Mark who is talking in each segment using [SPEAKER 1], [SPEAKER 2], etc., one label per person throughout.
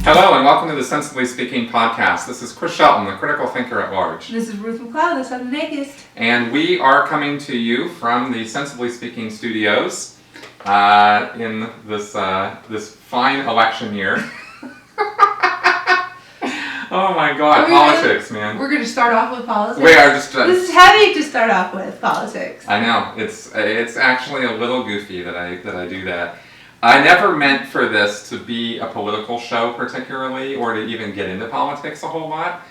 [SPEAKER 1] Hello and welcome to the Sensibly Speaking podcast. This is Chris Shelton, the critical thinker at large.
[SPEAKER 2] This is Ruth McLeod, the Atheist.
[SPEAKER 1] And we are coming to you from the Sensibly Speaking studios in this fine election year. Oh my God, politics, man.
[SPEAKER 2] We're going to start off with politics?
[SPEAKER 1] We are just...
[SPEAKER 2] this is heavy to start off with, politics.
[SPEAKER 1] I know. It's actually a little goofy that I do that. I never meant for this to be a political show particularly, or to even get into politics a whole lot,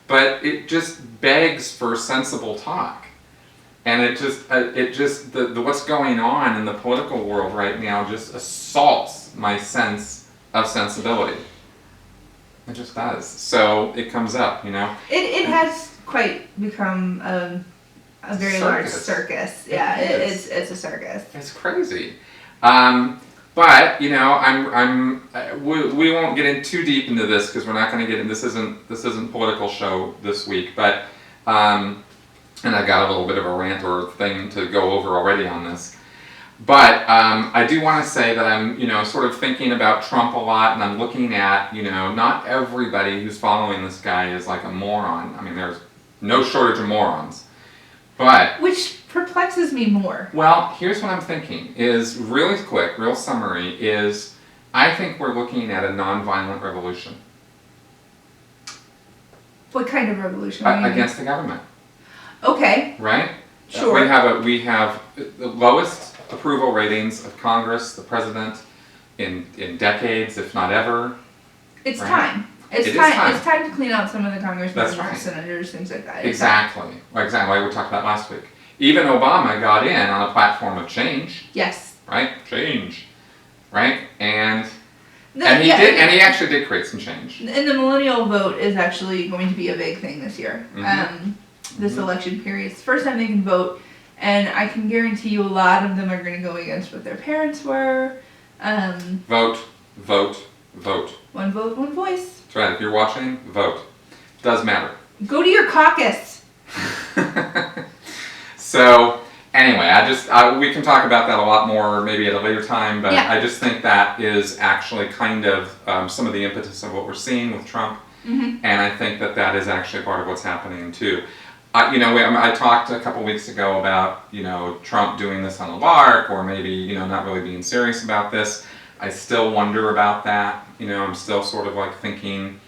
[SPEAKER 1] but it just begs for sensible talk. And it just what's going on in the political world right now just assaults my sense of sensibility. It just does. So it comes up, you know.
[SPEAKER 2] It has quite become a very large circus. Yeah, it's a circus.
[SPEAKER 1] It's crazy. But you know, we won't get in too deep into this because we're not going to get in. This isn't political show this week. But and I got a little bit of a rant or thing to go over already on this. But I do want to say that I'm sort of thinking about Trump a lot, and I'm looking at not everybody who's following this guy is like a moron. I mean, there's no shortage of morons. But
[SPEAKER 2] which perplexes me more.
[SPEAKER 1] Well, here's what I'm thinking, is really quick, real summary, is I think we're looking at a nonviolent revolution.
[SPEAKER 2] What kind of revolution?
[SPEAKER 1] Against the government.
[SPEAKER 2] Okay.
[SPEAKER 1] Right?
[SPEAKER 2] Sure.
[SPEAKER 1] We have the lowest approval ratings of Congress, the president, in decades, if not ever.
[SPEAKER 2] It's
[SPEAKER 1] right?
[SPEAKER 2] time. It's time to clean out some of the congressmen and senators, things like that.
[SPEAKER 1] Exactly. Like we talked about last week. Even Obama got in on a platform of change.
[SPEAKER 2] Yes.
[SPEAKER 1] Right? Change. Right? And he actually did create some change.
[SPEAKER 2] And the millennial vote is actually going to be a big thing this year.
[SPEAKER 1] Mm-hmm.
[SPEAKER 2] This election period. It's the first time they can vote, and I can guarantee you a lot of them are going to go against what their parents were.
[SPEAKER 1] Vote, vote, vote.
[SPEAKER 2] One vote, one voice.
[SPEAKER 1] That's right. If you're watching, vote. Does matter.
[SPEAKER 2] Go to your caucus.
[SPEAKER 1] So, anyway, we can talk about that a lot more maybe at a later time, but yeah. I just think that is actually kind of some of the impetus of what we're seeing with Trump, and I think that is actually part of what's happening too. I talked a couple weeks ago about Trump doing this on a lark, or maybe not really being serious about this. I still wonder about that. I'm still sort of like thinking,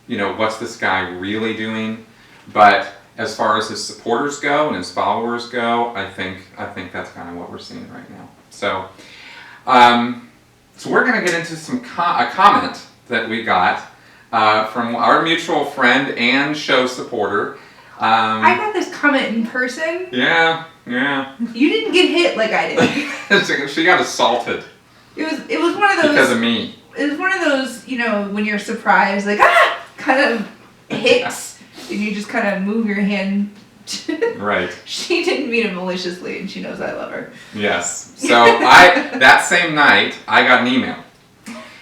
[SPEAKER 1] what's this guy really doing? But as far as his supporters go and his followers go, I think that's kind of what we're seeing right now. So, so we're going to get into a comment that we got from our mutual friend and show supporter.
[SPEAKER 2] I got this comment in person.
[SPEAKER 1] Yeah.
[SPEAKER 2] You didn't get hit like I
[SPEAKER 1] did. She got assaulted.
[SPEAKER 2] It was one of those.
[SPEAKER 1] Because of me.
[SPEAKER 2] It was one of those, when you're surprised, like kind of hits, and you just kind of move your hand.
[SPEAKER 1] Right.
[SPEAKER 2] She didn't mean it maliciously, and she knows I love her.
[SPEAKER 1] Yes. So that same night I got an email.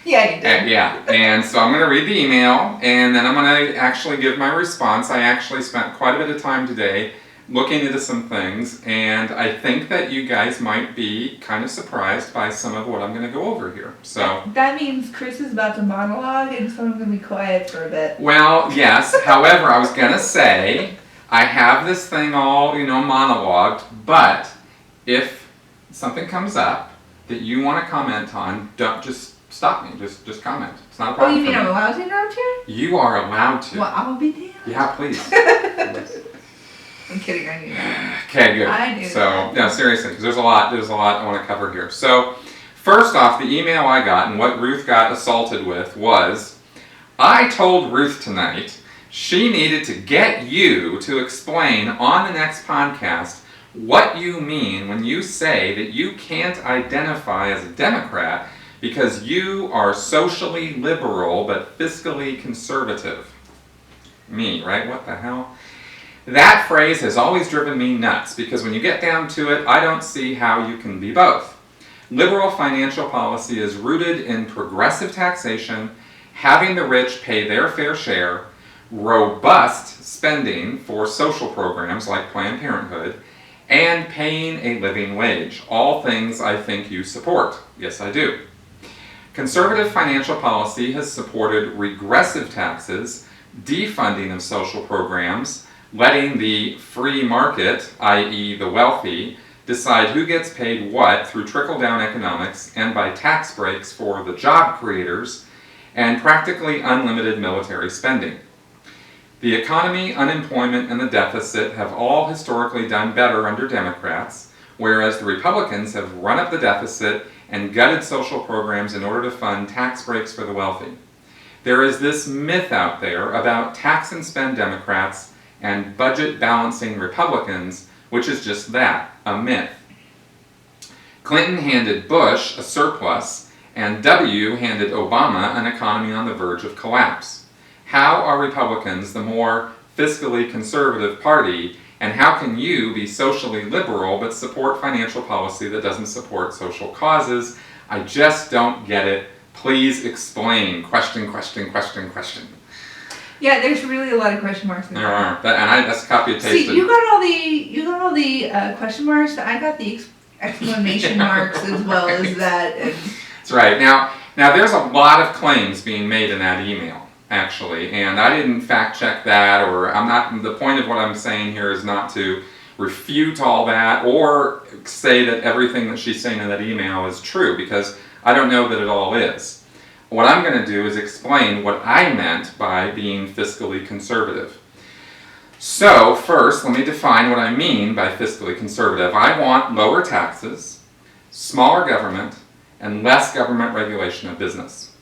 [SPEAKER 2] Yeah, you did.
[SPEAKER 1] And so I'm going to read the email, and then I'm going to actually give my response. I actually spent quite a bit of time today looking into some things, and I think that you guys might be kind of surprised by some of what I'm going to go over here. So
[SPEAKER 2] that means Chris is about to monologue, and so I'm going to be quiet for a bit.
[SPEAKER 1] Well, yes. However, I was going to say I have this thing all monologued, but if something comes up that you want to comment on, don't just stop me. Just comment. It's not a problem.
[SPEAKER 2] Oh, you mean I'm allowed to interrupt you?
[SPEAKER 1] You are allowed to.
[SPEAKER 2] Well, I'll be damned.
[SPEAKER 1] Yeah, please.
[SPEAKER 2] I'm kidding, I knew that.
[SPEAKER 1] Okay, good.
[SPEAKER 2] I knew that.
[SPEAKER 1] So, no, seriously, because there's a lot I want to cover here. So, first off, the email I got and what Ruth got assaulted with was, I told Ruth tonight she needed to get you to explain on the next podcast what you mean when you say that you can't identify as a Democrat because you are socially liberal but fiscally conservative. Me, right? What the hell? That phrase has always driven me nuts because when you get down to it, I don't see how you can be both. Liberal financial policy is rooted in progressive taxation, having the rich pay their fair share, robust spending for social programs like Planned Parenthood, and paying a living wage. All things I think you support. Yes, I do. Conservative financial policy has supported regressive taxes, defunding of social programs, letting the free market, i.e. the wealthy, decide who gets paid what through trickle-down economics and by tax breaks for the job creators, and practically unlimited military spending. The economy, unemployment, and the deficit have all historically done better under Democrats, whereas the Republicans have run up the deficit and gutted social programs in order to fund tax breaks for the wealthy. There is this myth out there about tax and spend Democrats and budget balancing Republicans, which is just that, a myth. Clinton handed Bush a surplus, and W handed Obama an economy on the verge of collapse. How are Republicans the more fiscally conservative party, and how can you be socially liberal but support financial policy that doesn't support social causes? I just don't get it. Please explain. Question, question, question, question.
[SPEAKER 2] Yeah, there's really a lot of question marks in there.
[SPEAKER 1] There are, and I just copy and pasted.
[SPEAKER 2] See, you got all the question marks. I got the exclamation marks as well as that.
[SPEAKER 1] That's right. Now there's a lot of claims being made in that email, actually, and I didn't fact check that, or I'm not. The point of what I'm saying here is not to refute all that or say that everything that she's saying in that email is true, because I don't know that it all is. What I'm going to do is explain what I meant by being fiscally conservative. So first, let me define what I mean by fiscally conservative. I want lower taxes, smaller government, and less government regulation of business.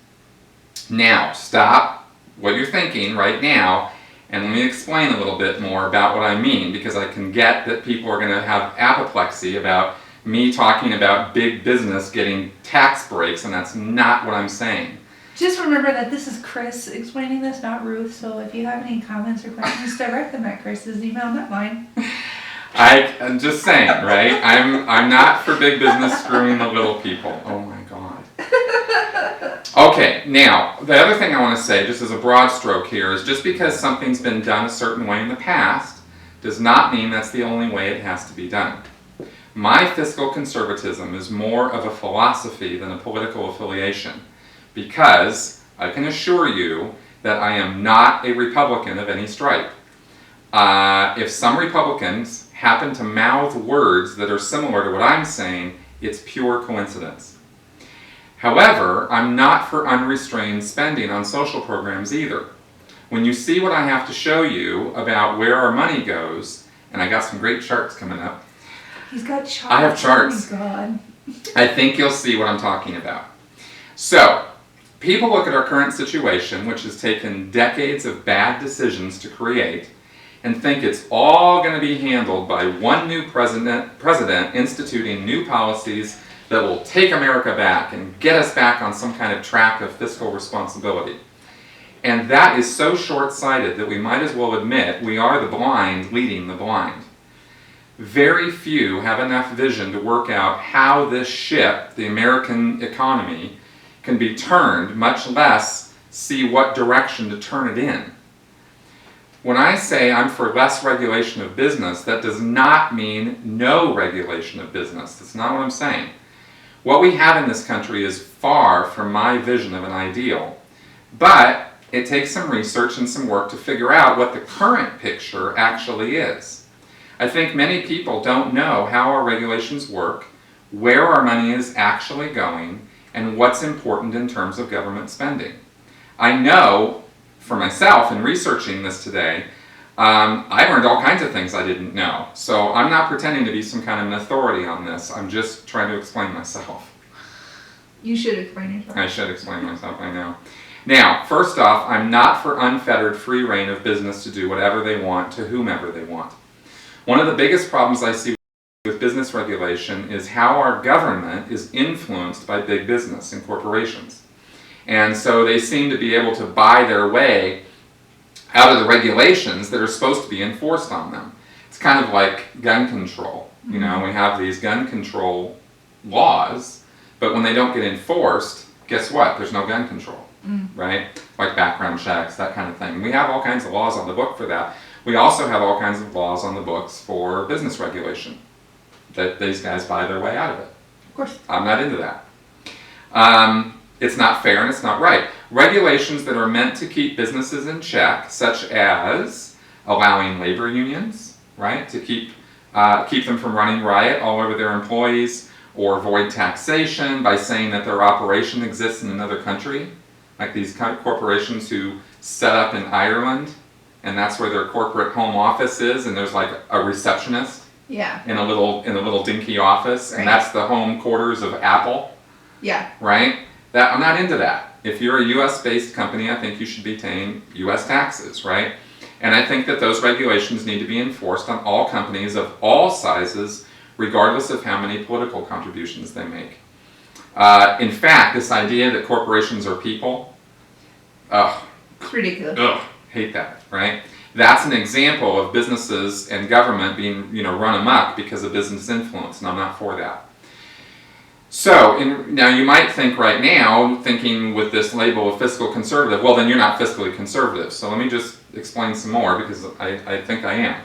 [SPEAKER 1] Now, stop what you're thinking right now, and let me explain a little bit more about what I mean, because I can get that people are going to have apoplexy about me talking about big business getting tax breaks, and that's not what I'm saying.
[SPEAKER 2] Just remember that this is Chris explaining this, not Ruth, so if you have any comments or questions, direct them at Chris's email, not mine.
[SPEAKER 1] I'm just saying, right? I'm not for big business screwing the little people. Oh my God. Okay, now, the other thing I want to say, just as a broad stroke here, is just because something's been done a certain way in the past does not mean that's the only way it has to be done. My fiscal conservatism is more of a philosophy than a political affiliation, because I can assure you that I am not a Republican of any stripe. If some Republicans happen to mouth words that are similar to what I'm saying, it's pure coincidence. However, I'm not for unrestrained spending on social programs either. When you see what I have to show you about where our money goes, and I got some great charts coming up.
[SPEAKER 2] He's got charts.
[SPEAKER 1] I have charts.
[SPEAKER 2] Oh my God.
[SPEAKER 1] I think you'll see what I'm talking about. So, people look at our current situation, which has taken decades of bad decisions to create, and think it's all going to be handled by one new president instituting new policies that will take America back and get us back on some kind of track of fiscal responsibility. And that is so short-sighted that we might as well admit we are the blind leading the blind. Very few have enough vision to work out how this ship, the American economy, can be turned, much less see what direction to turn it in. When I say I'm for less regulation of business, that does not mean no regulation of business. That's not what I'm saying. What we have in this country is far from my vision of an ideal, but it takes some research and some work to figure out what the current picture actually is. I think many people don't know how our regulations work, where our money is actually going, and what's important in terms of government spending. I know, for myself, in researching this today, I learned all kinds of things I didn't know. So I'm not pretending to be some kind of an authority on this. I'm just trying to explain myself.
[SPEAKER 2] You should explain yourself.
[SPEAKER 1] I should explain myself, I know. Now, first off, I'm not for unfettered free reign of business to do whatever they want to whomever they want. One of the biggest problems I see with business regulation is how our government is influenced by big business and corporations. And so they seem to be able to buy their way out of the regulations that are supposed to be enforced on them. It's kind of like gun control. You know, we have these gun control laws, but when they don't get enforced, guess what? There's no gun control, right? Like background checks, that kind of thing. We have all kinds of laws on the book for that. We also have all kinds of laws on the books for business regulation that these guys buy their way out of it.
[SPEAKER 2] Of course.
[SPEAKER 1] I'm not into that. It's not fair and it's not right. Regulations that are meant to keep businesses in check, such as allowing labor unions, right, to keep them from running riot all over their employees, or avoid taxation by saying that their operation exists in another country, like these kind of corporations who set up in Ireland, and that's where their corporate home office is, and there's like a receptionist
[SPEAKER 2] Yeah.
[SPEAKER 1] in a little dinky office,
[SPEAKER 2] Right.
[SPEAKER 1] and that's the home quarters of Apple,
[SPEAKER 2] Yeah.
[SPEAKER 1] right? That I'm not into that. If you're a U.S. based company, I think you should be paying U.S. taxes, right? And I think that those regulations need to be enforced on all companies of all sizes, regardless of how many political contributions they make. In fact, this idea that corporations are people,
[SPEAKER 2] It's ridiculous.
[SPEAKER 1] hate that, right? That's an example of businesses and government being, run amok because of business influence, and I'm not for that. So, now you might think right now, thinking with this label of fiscal conservative, well then you're not fiscally conservative. So let me just explain some more, because I think I am.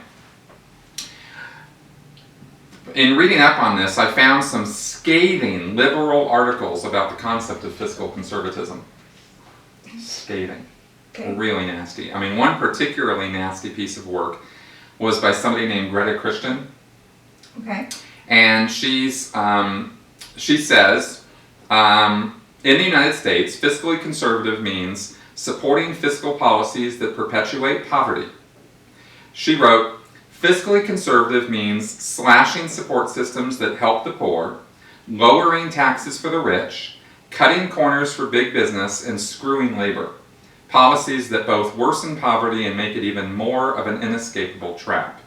[SPEAKER 1] In reading up on this, I found some scathing liberal articles about the concept of fiscal conservatism. Scathing.
[SPEAKER 2] Okay.
[SPEAKER 1] Really nasty. I mean, one particularly nasty piece of work was by somebody named Greta Christian.
[SPEAKER 2] Okay.
[SPEAKER 1] And she says, in the United States, fiscally conservative means supporting fiscal policies that perpetuate poverty. She wrote, fiscally conservative means slashing support systems that help the poor, lowering taxes for the rich, cutting corners for big business, and screwing labor. Policies that both worsen poverty and make it even more of an inescapable trap.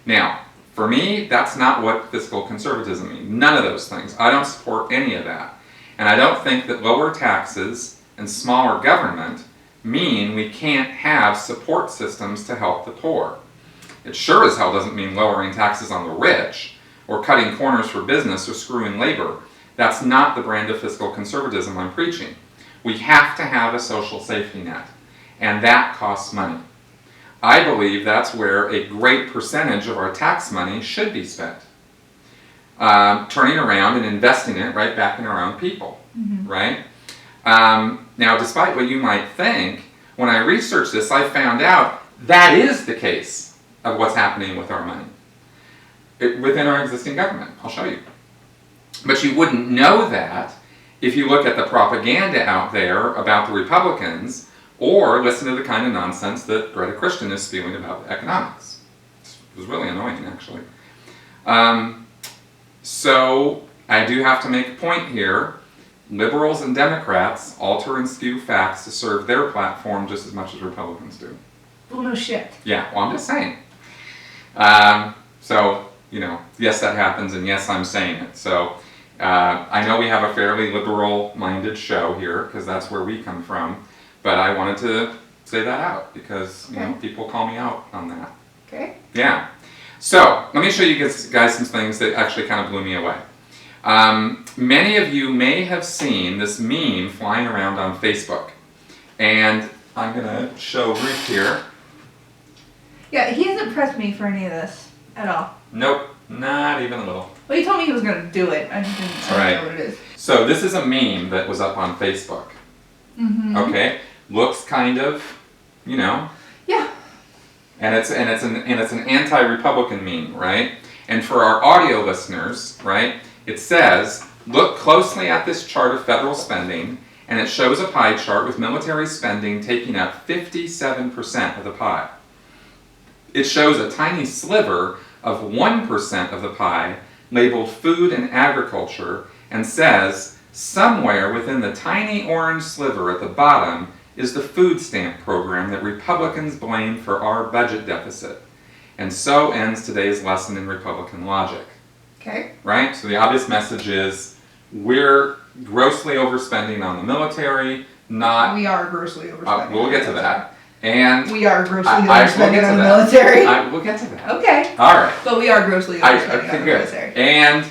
[SPEAKER 1] Now, for me, that's not what fiscal conservatism means. None of those things. I don't support any of that. And I don't think that lower taxes and smaller government mean we can't have support systems to help the poor. It sure as hell doesn't mean lowering taxes on the rich, or cutting corners for business, or screwing labor. That's not the brand of fiscal conservatism I'm preaching. We have to have a social safety net, and that costs money. I believe that's where a great percentage of our tax money should be spent. Turning around and investing it right back in our own people, right? Now, despite what you might think, when I researched this, I found out that is the case of what's happening with our money within our existing government. I'll show you. But you wouldn't know that if you look at the propaganda out there about the Republicans, or listen to the kind of nonsense that Greta Christian is spewing about economics. It was really annoying, actually. So I do have to make a point here. Liberals and Democrats alter and skew facts to serve their platform just as much as Republicans do.
[SPEAKER 2] Well, no shit.
[SPEAKER 1] Yeah, well, I'm just saying. So, yes, that happens, and yes, I'm saying it. So, I know we have a fairly liberal-minded show here, because that's where we come from, but I wanted to say that out, because, people call me out on that.
[SPEAKER 2] Okay.
[SPEAKER 1] Yeah. So, let me show you guys some things that actually kind of blew me away. Many of you may have seen this meme flying around on Facebook, and I'm going to show Ruth here.
[SPEAKER 2] Yeah, he hasn't pressed me for any of this at all.
[SPEAKER 1] Nope, not even a little.
[SPEAKER 2] Well, he told me he was going to do it. I just didn't know what it is.
[SPEAKER 1] So this is a meme that was up on Facebook. Okay, looks kind of,
[SPEAKER 2] Yeah.
[SPEAKER 1] And it's an anti-Republican meme, right? And for our audio listeners, right, it says, look closely at this chart of federal spending, and it shows a pie chart with military spending taking up 57% of the pie. It shows a tiny sliver of 1% of the pie labeled food and agriculture, and says, somewhere within the tiny orange sliver at the bottom is the food stamp program that Republicans blame for our budget deficit. And so ends today's lesson in Republican logic.
[SPEAKER 2] Okay.
[SPEAKER 1] Right? So the obvious message is, we're grossly overspending on the military, not...
[SPEAKER 2] We are grossly overspending.
[SPEAKER 1] We'll get to that. And
[SPEAKER 2] we are grossly
[SPEAKER 1] we'll
[SPEAKER 2] overspending
[SPEAKER 1] get
[SPEAKER 2] on
[SPEAKER 1] to
[SPEAKER 2] the
[SPEAKER 1] that.
[SPEAKER 2] military.
[SPEAKER 1] We'll get to that.
[SPEAKER 2] Okay.
[SPEAKER 1] All right.
[SPEAKER 2] But we are grossly overspending on the military.
[SPEAKER 1] And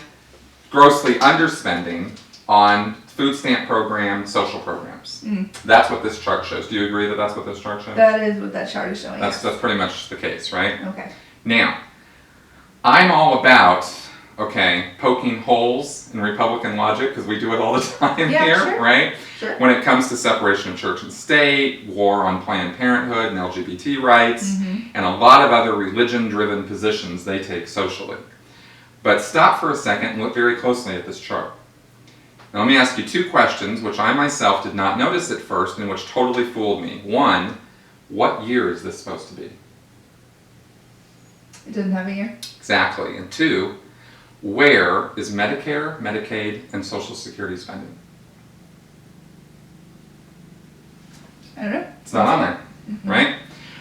[SPEAKER 1] grossly underspending on food stamp program, social programs. That's what this chart shows. Do you agree that that's what this chart shows?
[SPEAKER 2] That is what that chart is showing.
[SPEAKER 1] That's pretty much the case, right?
[SPEAKER 2] Okay.
[SPEAKER 1] Now, I'm all about Okay, poking holes in Republican logic, because we do it all the time
[SPEAKER 2] Yeah,
[SPEAKER 1] here,
[SPEAKER 2] sure.
[SPEAKER 1] right?
[SPEAKER 2] Sure.
[SPEAKER 1] When it comes to separation of church and state, war on Planned Parenthood and LGBT rights, and a lot of other religion-driven positions they take socially. But stop for a second and look very closely at this chart. Now let me ask you two questions, which I myself did not notice at first and which totally fooled me. One, what year is this supposed to be?
[SPEAKER 2] It doesn't have a year?
[SPEAKER 1] Exactly. And two, where is Medicare, Medicaid, and Social Security spending?
[SPEAKER 2] I don't know.
[SPEAKER 1] It's not on there, right?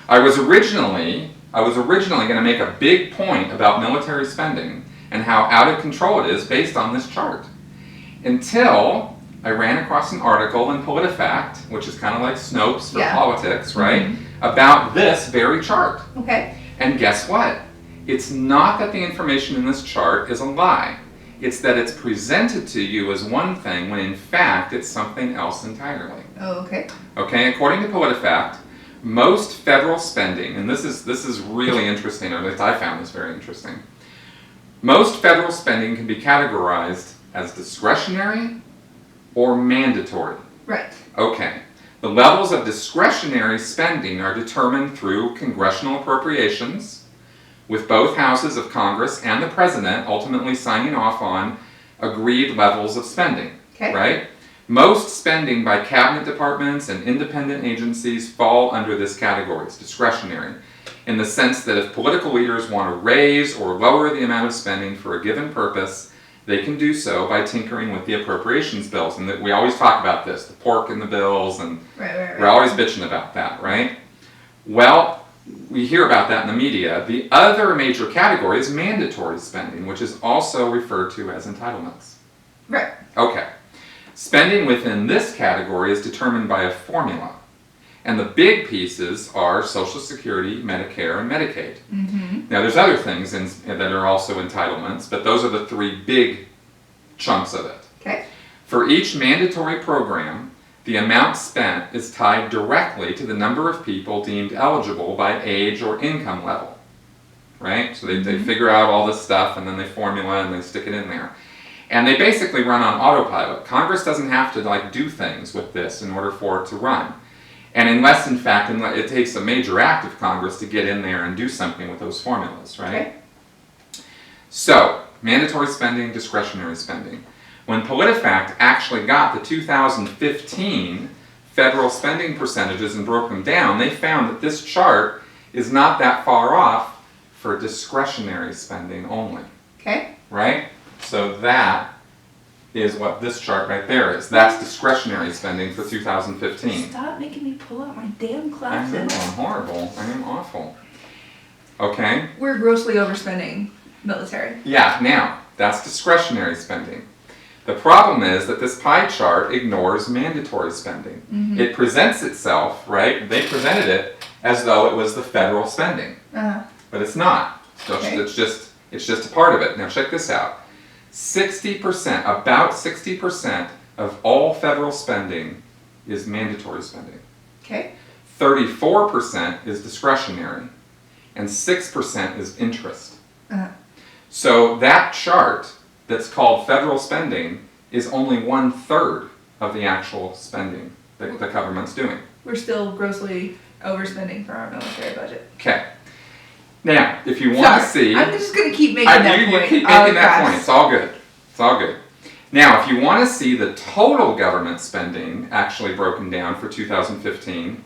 [SPEAKER 1] I was originally going to make a big point about military spending and how out of control it is based on this chart. Until I ran across an article in PolitiFact, which is kind of like Snopes for politics, right? About this very chart.
[SPEAKER 2] Okay.
[SPEAKER 1] And guess what? It's not that the information in this chart is a lie. It's that it's presented to you as one thing when in fact it's something else entirely.
[SPEAKER 2] Oh, okay.
[SPEAKER 1] Okay, according to PolitiFact, most federal spending, and this is really interesting, or at least I found this very interesting. Most federal spending can be categorized as discretionary or mandatory.
[SPEAKER 2] Right.
[SPEAKER 1] Okay. The levels of discretionary spending are determined through congressional appropriations, with both houses of Congress and the president ultimately signing off on agreed levels of spending.
[SPEAKER 2] Okay.
[SPEAKER 1] Right? Most spending by cabinet departments and independent agencies fall under this category. It's discretionary, in the sense that if political leaders want to raise or lower the amount of spending for a given purpose, they can do so by tinkering with the appropriations bills. And that we always talk about this, the pork in the bills, and
[SPEAKER 2] Right.
[SPEAKER 1] we're always bitching about that, right? Well, we hear about that in the media. The other major category is mandatory spending, which is also referred to as entitlements.
[SPEAKER 2] Right.
[SPEAKER 1] Okay. Spending within this category is determined by a formula. And the big pieces are Social Security, Medicare, and Medicaid. Now there's other things that are also entitlements, but those are the three big chunks of it.
[SPEAKER 2] Okay.
[SPEAKER 1] For each mandatory program, the amount spent is tied directly to the number of people deemed eligible by age or income level. Right? So they figure out all this stuff and then they formula and they stick it in there. And they basically run on autopilot. Congress doesn't have to do things with this in order for it to run. And unless, in fact, it takes a major act of Congress to get in there and do something with those formulas, right?
[SPEAKER 2] Okay.
[SPEAKER 1] So, mandatory spending, discretionary spending. When PolitiFact actually got the 2015 federal spending percentages and broke them down, they found that this chart is not that far off for discretionary spending only,
[SPEAKER 2] Okay.
[SPEAKER 1] right? So that is what this chart right there is. That's discretionary spending for 2015.
[SPEAKER 2] Stop making me pull out my damn
[SPEAKER 1] I know,
[SPEAKER 2] glasses.
[SPEAKER 1] I'm horrible. I am awful. Okay?
[SPEAKER 2] We're grossly overspending military.
[SPEAKER 1] Yeah, now, that's discretionary spending. The problem is that this pie chart ignores mandatory spending. It presents itself, right? They presented it as though it was the federal spending. But it's not. It's just a part of it. Now check this out. 60%, about 60% of all federal spending is mandatory spending.
[SPEAKER 2] Okay.
[SPEAKER 1] 34% is discretionary, and 6% is interest. So that chart that's called federal spending is only 1/3 of the actual spending that the government's doing.
[SPEAKER 2] We're still grossly overspending for our military budget.
[SPEAKER 1] Okay. Now, if you want to see...
[SPEAKER 2] I'm just going to keep making that point.
[SPEAKER 1] You keep making that point. It's all good. It's all good. Now, if you want to see the total government spending actually broken down for 2015,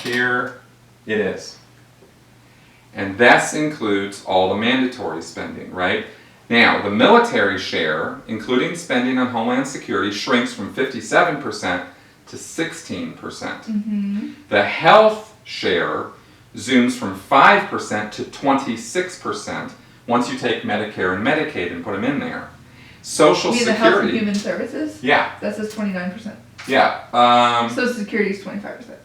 [SPEAKER 1] here it is. And this includes all the mandatory spending, right? Now, the military share, including spending on Homeland Security, shrinks from 57% to 16%. The health share zooms from 5% to 26% once you take Medicare and Medicaid and put them in there. Social
[SPEAKER 2] The Health and
[SPEAKER 1] Security.
[SPEAKER 2] Human Services?
[SPEAKER 1] Yeah.
[SPEAKER 2] That says 29%.
[SPEAKER 1] Yeah.
[SPEAKER 2] Social Security is 25%.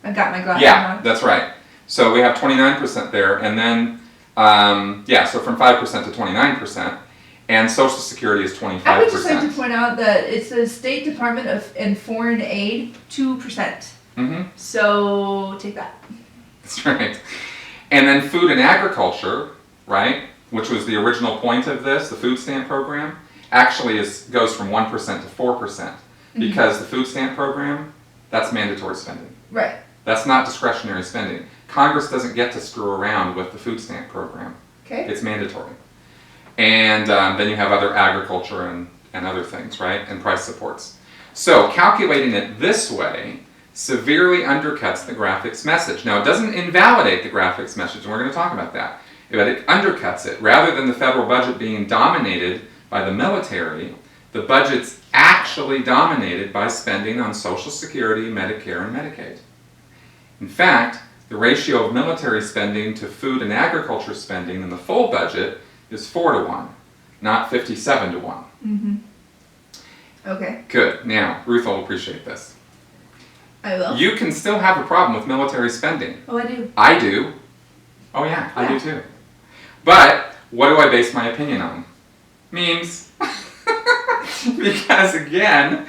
[SPEAKER 2] I got my glasses
[SPEAKER 1] Yeah,
[SPEAKER 2] on.
[SPEAKER 1] that's right. So we have 29% there, and then, so from 5% to 29%, and Social Security is 25%.
[SPEAKER 2] I would just like to point out that it says State Department and Foreign Aid, 2%. So take that.
[SPEAKER 1] That's right. And then food and agriculture, right? which was the original point of this, the food stamp program, actually goes from 1% to 4%. Because the food stamp program, that's mandatory spending.
[SPEAKER 2] Right.
[SPEAKER 1] That's not discretionary spending. Congress doesn't get to screw around with the food stamp program.
[SPEAKER 2] Okay.
[SPEAKER 1] It's mandatory. And then you have other agriculture and other things, right? And price supports. So calculating it this way severely undercuts the graphics message. Now, it doesn't invalidate the graphics message, and we're going to talk about that, but it undercuts it. Rather than the federal budget being dominated by the military, the budget's actually dominated by spending on Social Security, Medicare, and Medicaid. In fact, the ratio of military spending to food and agriculture spending in the full budget is 4-to-1, not 57-to-1.
[SPEAKER 2] Mm-hmm. Okay.
[SPEAKER 1] Good. Now, Ruth will appreciate this.
[SPEAKER 2] I will.
[SPEAKER 1] You can still have a problem with military spending.
[SPEAKER 2] Oh, I do.
[SPEAKER 1] I do. Oh yeah, I do too. But what do I base my opinion on? Memes. Because again,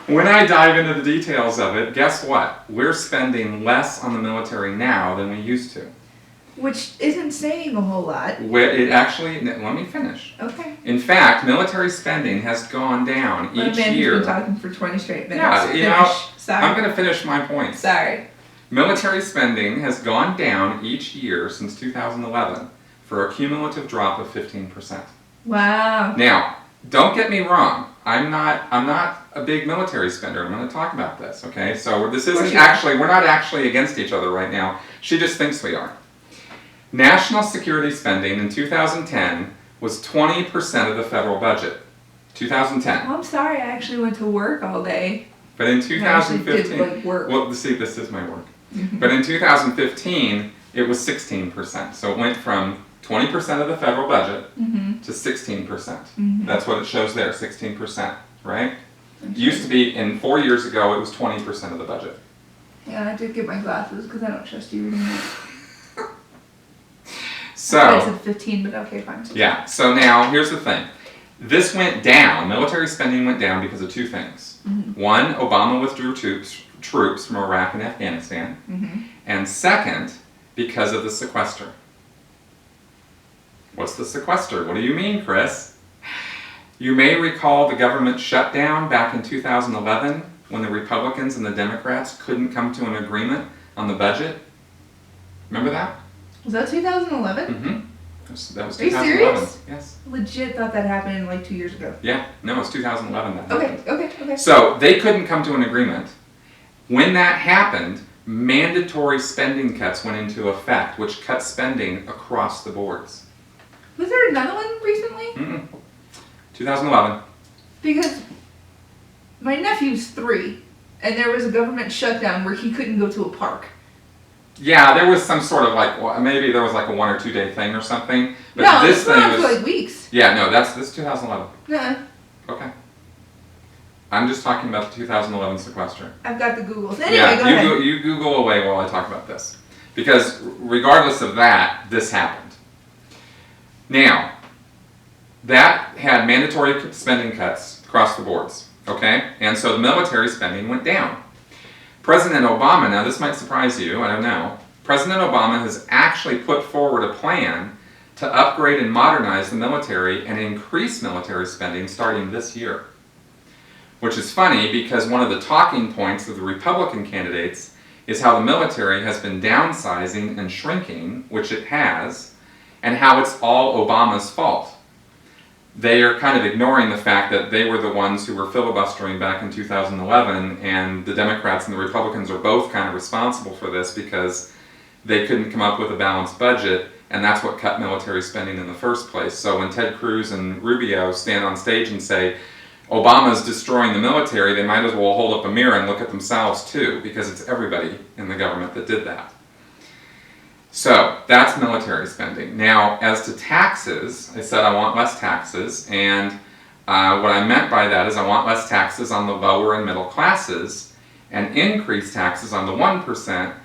[SPEAKER 1] when I dive into the details of it, guess what? We're spending less on the military now than we used to.
[SPEAKER 2] Which isn't saying a whole lot.
[SPEAKER 1] Where it actually, let me finish.
[SPEAKER 2] Okay.
[SPEAKER 1] In fact, military spending has gone down each year.
[SPEAKER 2] You've been talking for 20 straight minutes.
[SPEAKER 1] Yeah, you know,
[SPEAKER 2] Sorry.
[SPEAKER 1] I'm going to finish my points.
[SPEAKER 2] Sorry.
[SPEAKER 1] Military spending has gone down each year since 2011 for a cumulative drop of 15%.
[SPEAKER 2] Wow.
[SPEAKER 1] Now, don't get me wrong. I'm not a big military spender. I'm going to talk about this, okay? So this isn't actually, we're not actually against each other right now. She just thinks we are. National security spending in 2010 was 20% of the federal budget. 2010.
[SPEAKER 2] Well, I'm sorry, I actually went to work all day.
[SPEAKER 1] But in 2015,
[SPEAKER 2] I actually did, like, work.
[SPEAKER 1] Well, see, this is my work. But in 2015, it was 16%. So it went from 20% of the federal budget to 16%. That's what it shows there, 16%, right? Used to be, 4 years ago, it was 20% of the budget.
[SPEAKER 2] Yeah, I did get my glasses because I don't trust you reading it.
[SPEAKER 1] So,
[SPEAKER 2] I said 15, but okay, fine.
[SPEAKER 1] Yeah, so now, here's the thing. This went down, military spending went down because of two things. One, Obama withdrew troops from Iraq and Afghanistan. And second, because of the sequester. What's the sequester? What do you mean, Chris? You may recall the government shutdown back in 2011 when the Republicans and the Democrats couldn't come to an agreement on the budget. Remember that?
[SPEAKER 2] Was that 2011?
[SPEAKER 1] That was 2011.
[SPEAKER 2] Are you serious?
[SPEAKER 1] Yes.
[SPEAKER 2] Legit thought that happened like 2 years ago.
[SPEAKER 1] Yeah, no, it's 2011 that happened.
[SPEAKER 2] Okay.
[SPEAKER 1] So they couldn't come to an agreement. When that happened, mandatory spending cuts went into effect, which cut spending across the boards.
[SPEAKER 2] Was there another one recently?
[SPEAKER 1] 2011.
[SPEAKER 2] Because my nephew's 3, and there was a government shutdown where he couldn't go to a park.
[SPEAKER 1] Yeah, there was some sort of like, maybe there was like a 1 or 2 day thing or something. But
[SPEAKER 2] no,
[SPEAKER 1] this thing
[SPEAKER 2] went on
[SPEAKER 1] was
[SPEAKER 2] for like weeks.
[SPEAKER 1] Yeah, no, this is 2011.
[SPEAKER 2] Nuh-uh.
[SPEAKER 1] Okay. I'm just talking about the 2011 sequester.
[SPEAKER 2] I've got the Googles. Anyway, go ahead.
[SPEAKER 1] You Google away while I talk about this. Because regardless of that, this happened. Now, that had mandatory spending cuts across the boards, okay? And so the military spending went down. President Obama, now this might surprise you, I don't know, President Obama has actually put forward a plan to upgrade and modernize the military and increase military spending starting this year. Which is funny because one of the talking points of the Republican candidates is how the military has been downsizing and shrinking, which it has, and how it's all Obama's fault. They are kind of ignoring the fact that they were the ones who were filibustering back in 2011, and the Democrats and the Republicans are both kind of responsible for this because they couldn't come up with a balanced budget, and that's what cut military spending in the first place. So when Ted Cruz and Rubio stand on stage and say, Obama's destroying the military, they might as well hold up a mirror and look at themselves too, because it's everybody in the government that did that. So, that's military spending. Now, as to taxes, I said I want less taxes, and what I meant by that is I want less taxes on the lower and middle classes, and increase taxes on the 1%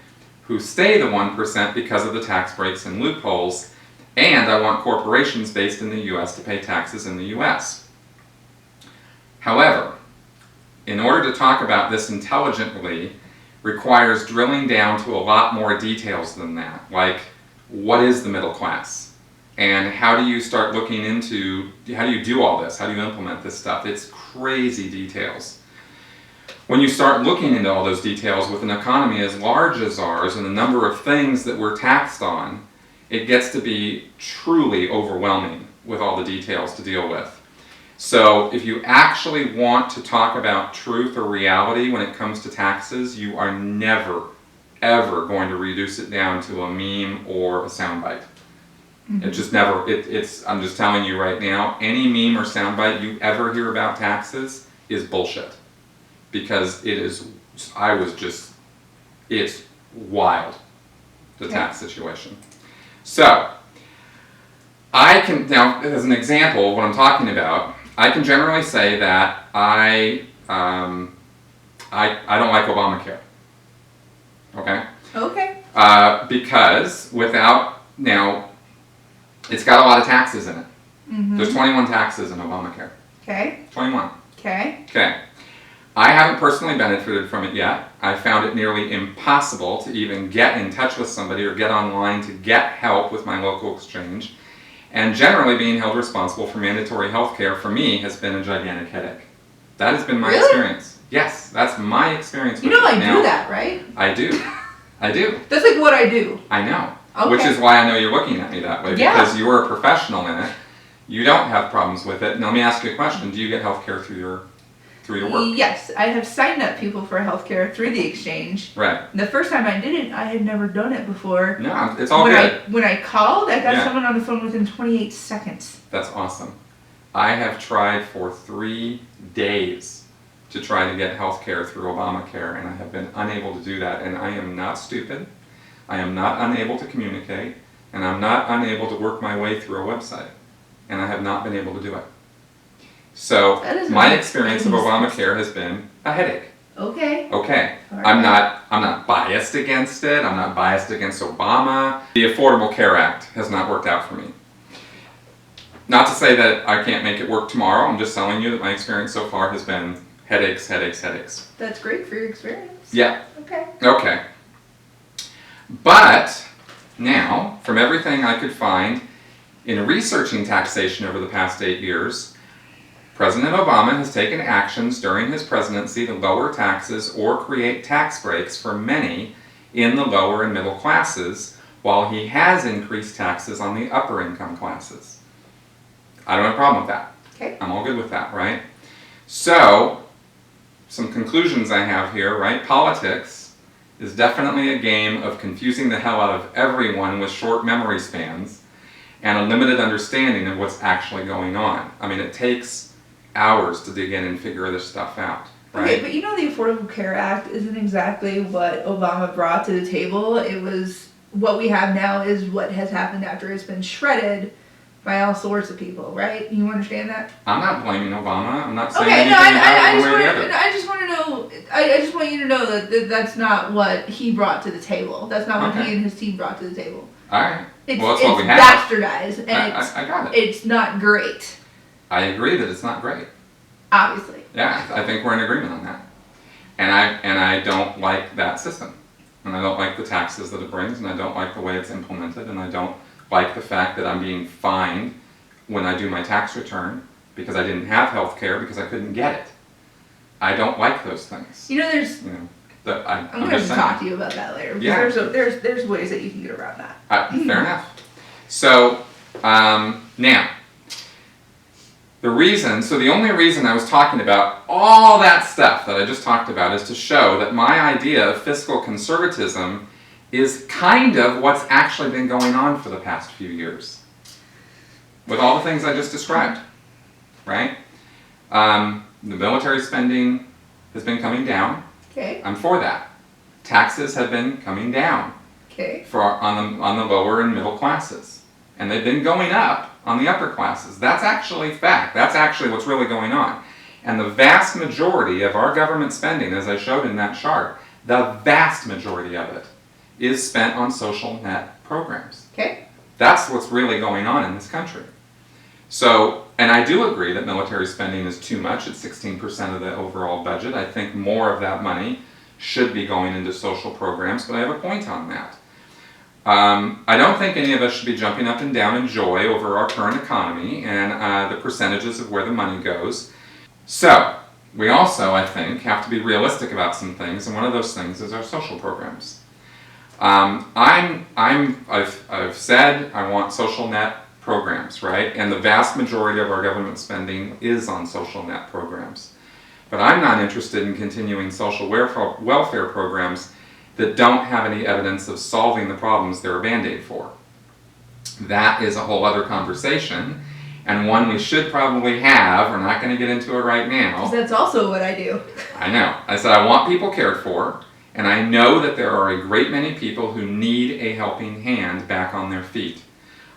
[SPEAKER 1] who stay the 1% because of the tax breaks and loopholes, and I want corporations based in the U.S. to pay taxes in the U.S. However, in order to talk about this intelligently, requires drilling down to a lot more details than that, like what is the middle class? And how do you start looking into, how do you do all this? How do you implement this stuff? It's crazy details. When you start looking into all those details with an economy as large as ours and the number of things that we're taxed on, it gets to be truly overwhelming with all the details to deal with. So if you actually want to talk about truth or reality when it comes to taxes, you are never, ever going to reduce it down to a meme or a soundbite. It just never, I'm just telling you right now, any meme or soundbite you ever hear about taxes is bullshit. Because it's wild, the tax situation. So, I can, now as an example of what I'm talking about, I can generally say that I don't like Obamacare. Okay?
[SPEAKER 2] Okay.
[SPEAKER 1] Because now, it's got a lot of taxes in it.
[SPEAKER 2] Mm-hmm.
[SPEAKER 1] There's 21 taxes in Obamacare.
[SPEAKER 2] Okay.
[SPEAKER 1] 21.
[SPEAKER 2] Okay.
[SPEAKER 1] Okay. I haven't personally benefited from it yet. I found it nearly impossible to even get in touch with somebody or get online to get help with my local exchange. And generally being held responsible for mandatory health care for me has been a gigantic headache. That has been my experience. Yes, that's my experience with it.
[SPEAKER 2] You know I do that, right?
[SPEAKER 1] I do. I do.
[SPEAKER 2] That's like what I do.
[SPEAKER 1] I know.
[SPEAKER 2] Okay.
[SPEAKER 1] Which is why I know you're looking at me that way.
[SPEAKER 2] Yeah.
[SPEAKER 1] Because you're a professional in it. You don't have problems with it. Now let me ask you a question. Do you get health care through your work?
[SPEAKER 2] Yes, I have signed up people for healthcare through the exchange.
[SPEAKER 1] Right.
[SPEAKER 2] The first time I did it, I had never done it before.
[SPEAKER 1] No, it's all good.
[SPEAKER 2] When I called, I got someone on the phone within 28 seconds.
[SPEAKER 1] That's awesome. I have tried for 3 days to try to get health care through Obamacare, and I have been unable to do that. And I am not stupid. I am not unable to communicate, and I'm not unable to work my way through a website. And I have not been able to do it. So my experience of Obamacare has been a headache.
[SPEAKER 2] Okay.
[SPEAKER 1] Okay.
[SPEAKER 2] Right.
[SPEAKER 1] I'm not biased against it. I'm not biased against Obama. The Affordable Care Act has not worked out for me. Not to say that I can't make it work tomorrow. I'm just telling you that my experience so far has been headaches, headaches, headaches.
[SPEAKER 2] That's great for your experience.
[SPEAKER 1] Yeah.
[SPEAKER 2] Okay.
[SPEAKER 1] Okay. But now, from everything I could find in researching taxation over the past 8 years, President Obama has taken actions during his presidency to lower taxes or create tax breaks for many in the lower and middle classes, while he has increased taxes on the upper income classes. I don't have a problem with that.
[SPEAKER 2] Okay.
[SPEAKER 1] I'm all good with that, right? So, some conclusions I have here, right? Politics is definitely a game of confusing the hell out of everyone with short memory spans and a limited understanding of what's actually going on. I mean, it takes hours to dig in and figure this stuff out, right?
[SPEAKER 2] Okay, but you know the Affordable Care Act isn't exactly what Obama brought to the table. It was, what we have now is what has happened after it's been shredded by all sorts of people, right? You understand that?
[SPEAKER 1] I'm not blaming Obama. I'm not saying
[SPEAKER 2] Okay,
[SPEAKER 1] anything
[SPEAKER 2] no,
[SPEAKER 1] about it one way or the other.
[SPEAKER 2] I just want to know, I just want you to know that that's not what he brought to the table. That's not what he and his team brought to the table.
[SPEAKER 1] All right.
[SPEAKER 2] It's,
[SPEAKER 1] well, that's what we have.
[SPEAKER 2] bastardized, and
[SPEAKER 1] I got it.
[SPEAKER 2] It's not great.
[SPEAKER 1] I agree that it's not great.
[SPEAKER 2] Obviously.
[SPEAKER 1] Yeah, I think we're in agreement on that. And I don't like that system. And I don't like the taxes that it brings, and I don't like the way it's implemented, and I don't like the fact that I'm being fined when I do my tax return because I didn't have health care because I couldn't get it. I don't like those things.
[SPEAKER 2] You know, there's...
[SPEAKER 1] I'm
[SPEAKER 2] going to talk to you about that later. Because there's ways that you can get around that.
[SPEAKER 1] Fair enough. So, now, the only reason I was talking about all that stuff that I just talked about is to show that my idea of fiscal conservatism is kind of what's actually been going on for the past few years. With all the things I just described, right? The military spending has been coming down.
[SPEAKER 2] Okay.
[SPEAKER 1] I'm for that. Taxes have been coming down.
[SPEAKER 2] Okay.
[SPEAKER 1] On the lower and middle classes. And they've been going up on the upper classes. That's actually fact. That's actually what's really going on. And the vast majority of our government spending, as I showed in that chart, the vast majority of it is spent on social net programs.
[SPEAKER 2] Okay.
[SPEAKER 1] That's what's really going on in this country. So, and I do agree that military spending is too much. It's 16% of the overall budget. I think more of that money should be going into social programs, but I have a point on that. I don't think any of us should be jumping up and down in joy over our current economy and the percentages of where the money goes. So, we also, I think, have to be realistic about some things, and one of those things is our social programs. I've said I want social net programs, right? And the vast majority of our government spending is on social net programs. But I'm not interested in continuing social welfare programs that don't have any evidence of solving the problems they're a band-aid for. That is a whole other conversation, and one we should probably have. We're not going to get into it right now.
[SPEAKER 2] 'Cause that's also what I do.
[SPEAKER 1] I know. I said I want people cared for, and I know that there are a great many people who need a helping hand back on their feet.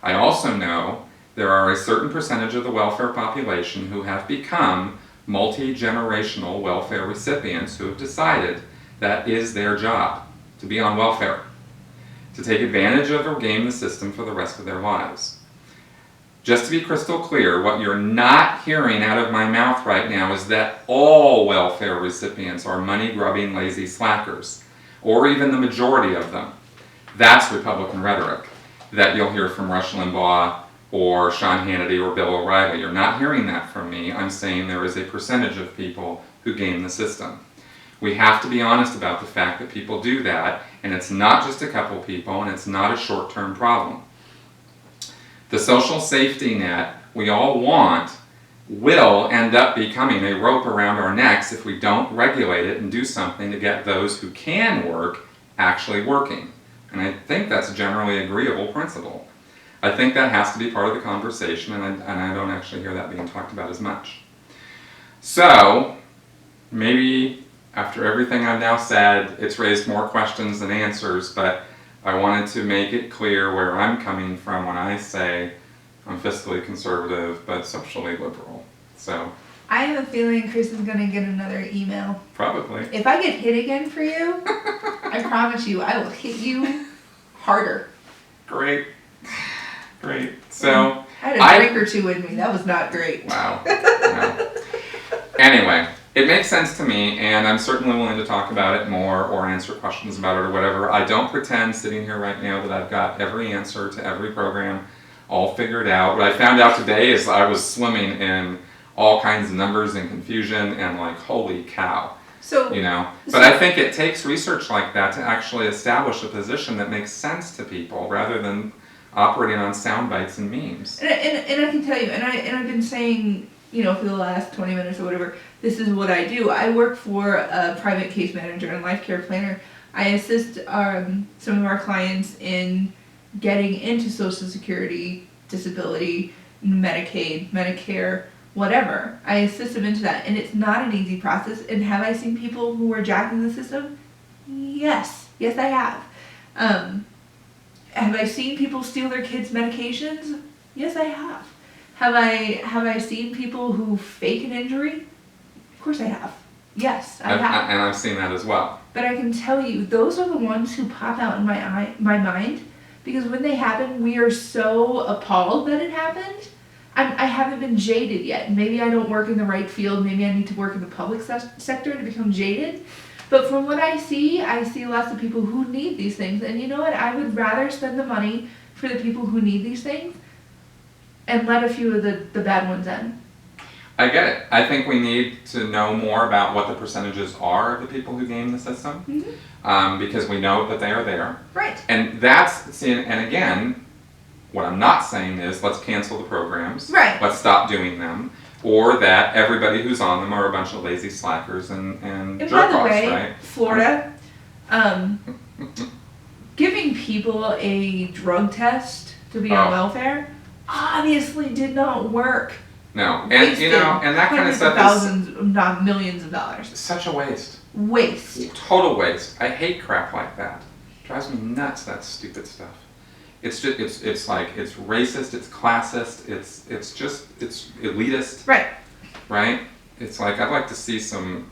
[SPEAKER 1] I also know there are a certain percentage of the welfare population who have become multi-generational welfare recipients who have decided that is their job, to be on welfare, to take advantage of or game the system for the rest of their lives. Just to be crystal clear, what you're not hearing out of my mouth right now is that all welfare recipients are money-grubbing, lazy slackers, or even the majority of them. That's Republican rhetoric that you'll hear from Rush Limbaugh or Sean Hannity or Bill O'Reilly. You're not hearing that from me. I'm saying there is a percentage of people who game the system. We have to be honest about the fact that people do that, and it's not just a couple people, and it's not a short-term problem. The social safety net we all want will end up becoming a rope around our necks if we don't regulate it and do something to get those who can work actually working. And I think that's a generally agreeable principle. I think that has to be part of the conversation, and I don't actually hear that being talked about as much. So, maybe after everything I've now said, it's raised more questions than answers, but I wanted to make it clear where I'm coming from when I say I'm fiscally conservative but socially liberal. So
[SPEAKER 2] I have a feeling Chris is going to get another email.
[SPEAKER 1] probably.
[SPEAKER 2] If I get hit again for you, I promise you I will hit you harder.
[SPEAKER 1] Great. So
[SPEAKER 2] I had a drink or two in me. That was not great.
[SPEAKER 1] Wow. No. Anyway, it makes sense to me, and I'm certainly willing to talk about it more or answer questions about it or whatever. I don't pretend sitting here right now that I've got every answer to every program all figured out. What I found out today is I was swimming in all kinds of numbers and confusion and like, holy cow.
[SPEAKER 2] So,
[SPEAKER 1] But I think it takes research like that to actually establish a position that makes sense to people rather than operating on sound bites and memes.
[SPEAKER 2] And I can tell you, and I've been saying, for the last 20 minutes or whatever, this is what I do. I work for a private case manager and life care planner. I assist some of our clients in getting into Social Security, disability, Medicaid, Medicare, whatever. I assist them into that, and it's not an easy process. And have I seen people who are jacking the system? Yes, I have. Have I seen people steal their kids' medications? Yes, I have. Have I seen people who fake an injury? Of course I have. Yes, I have.
[SPEAKER 1] And I've seen that as well.
[SPEAKER 2] But I can tell you, those are the ones who pop out in my mind, because when they happen, we are so appalled that it happened. I haven't been jaded yet. Maybe I don't work in the right field. Maybe I need to work in the public sector to become jaded. But from what I see lots of people who need these things. And you know what? I would rather spend the money for the people who need these things and let a few of the bad ones in.
[SPEAKER 1] I get it. I think we need to know more about what the percentages are of the people who game the system, because we know that they are there.
[SPEAKER 2] Right.
[SPEAKER 1] And and again, what I'm not saying is let's cancel the programs.
[SPEAKER 2] Right.
[SPEAKER 1] Let's stop doing them. Or that everybody who's on them are a bunch of lazy slackers and
[SPEAKER 2] by
[SPEAKER 1] jerk
[SPEAKER 2] the
[SPEAKER 1] offs,
[SPEAKER 2] way,
[SPEAKER 1] right?
[SPEAKER 2] Florida, giving people a drug test to be on welfare obviously did not work.
[SPEAKER 1] No, and and that kind of stuff
[SPEAKER 2] thousands, not millions of dollars.
[SPEAKER 1] Such a waste.
[SPEAKER 2] Waste.
[SPEAKER 1] Total waste. I hate crap like that. Drives me nuts, that stupid stuff. It's just it's like it's racist, it's classist, it's elitist.
[SPEAKER 2] Right.
[SPEAKER 1] Right? It's like I'd like to see somebody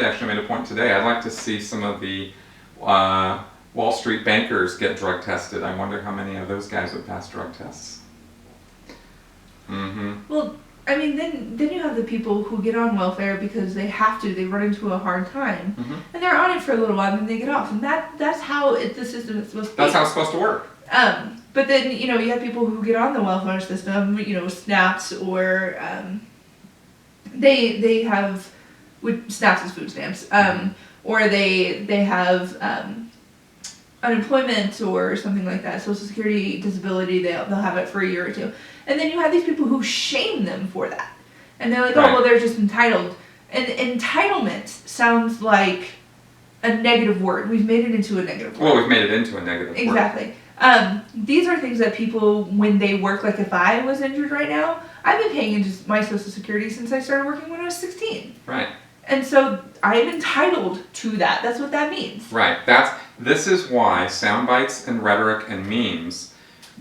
[SPEAKER 1] actually made a point today. I'd like to see some of the Wall Street bankers get drug tested. I wonder how many of those guys would pass drug tests.
[SPEAKER 2] Well, I mean, then you have the people who get on welfare because they have to. They run into a hard time, and they're on it for a little while, and then they get off, and that's how the system is supposed to be.
[SPEAKER 1] That's how it's supposed to work.
[SPEAKER 2] But then you have people who get on the welfare system, SNAPs, or they have SNAPs is food stamps, or they have unemployment or something like that, Social Security, disability. They'll have it for a year or two. And then you have these people who shame them for that. And they're like,
[SPEAKER 1] right.
[SPEAKER 2] Oh, well, they're just entitled. And entitlement sounds like a negative word. We've made it into a negative word.
[SPEAKER 1] Well, we've made it into a negative word.
[SPEAKER 2] Exactly. These are things that people, when they work, like if I was injured right now, I've been paying into my Social Security since I started working when I was 16.
[SPEAKER 1] Right.
[SPEAKER 2] And so I am entitled to that. That's what that means.
[SPEAKER 1] Right. This is why sound bites and rhetoric and memes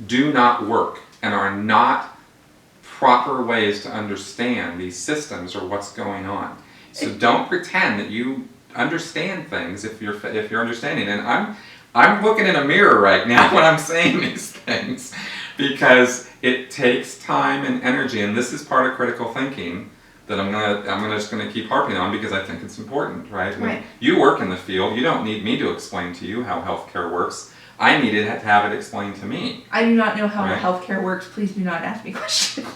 [SPEAKER 1] do not work and are not proper ways to understand these systems or what's going on. So don't pretend that you understand things if you're understanding. And I'm looking in a mirror right now when I'm saying these things, because it takes time and energy, and this is part of critical thinking that I'm just gonna keep harping on because I think it's important, right? When you work in the field, you don't need me to explain to you how healthcare works. I needed to have it explained to me.
[SPEAKER 2] I do not know how healthcare works. Please do not ask me questions.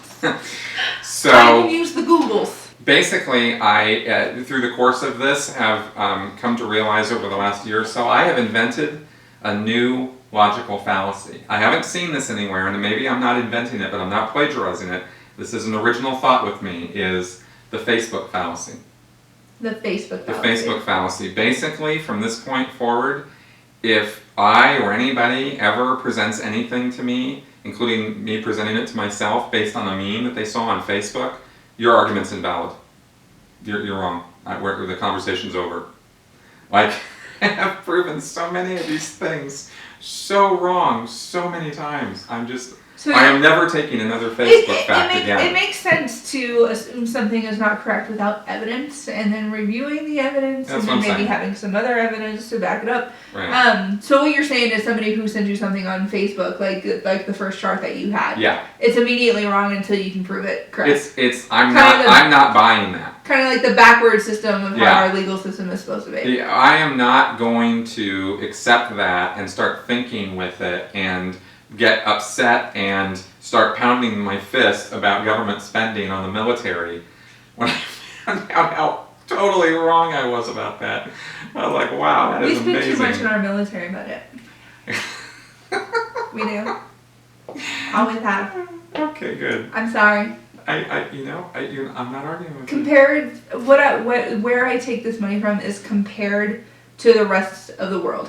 [SPEAKER 1] So
[SPEAKER 2] I can use the Googles.
[SPEAKER 1] Basically, I, through the course of this, have come to realize over the last year or so, I have invented a new logical fallacy. I haven't seen this anywhere, and maybe I'm not inventing it, but I'm not plagiarizing it. This is an original thought with me, is the Facebook fallacy.
[SPEAKER 2] The Facebook fallacy.
[SPEAKER 1] The Facebook fallacy. Basically, from this point forward, if I or anybody ever presents anything to me, including me presenting it to myself based on a meme that they saw on Facebook, your argument's invalid. You're wrong. The conversation's over. Like, I have proven so many of these things so wrong so many times. I am never taking another Facebook fact again.
[SPEAKER 2] It makes sense to assume something is not correct without evidence, and then reviewing the evidence,
[SPEAKER 1] That's
[SPEAKER 2] and then maybe having some other evidence to back it up.
[SPEAKER 1] Right.
[SPEAKER 2] So what you're saying is somebody who sends you something on Facebook, like the first chart that you had.
[SPEAKER 1] Yeah.
[SPEAKER 2] It's immediately wrong until you can prove it correct.
[SPEAKER 1] I'm not buying that.
[SPEAKER 2] Kind of like the backward system of how our legal system is supposed to be.
[SPEAKER 1] I am not going to accept that and start thinking with it and get upset and start pounding my fist about government spending on the military when I found out how totally wrong I was about that. I was like, wow, that is amazing.
[SPEAKER 2] We spend too much in our military budget. We do. Always have.
[SPEAKER 1] Okay, good.
[SPEAKER 2] I'm sorry.
[SPEAKER 1] I'm not arguing with you.
[SPEAKER 2] Compared, where I take this money from is compared to the rest of the world.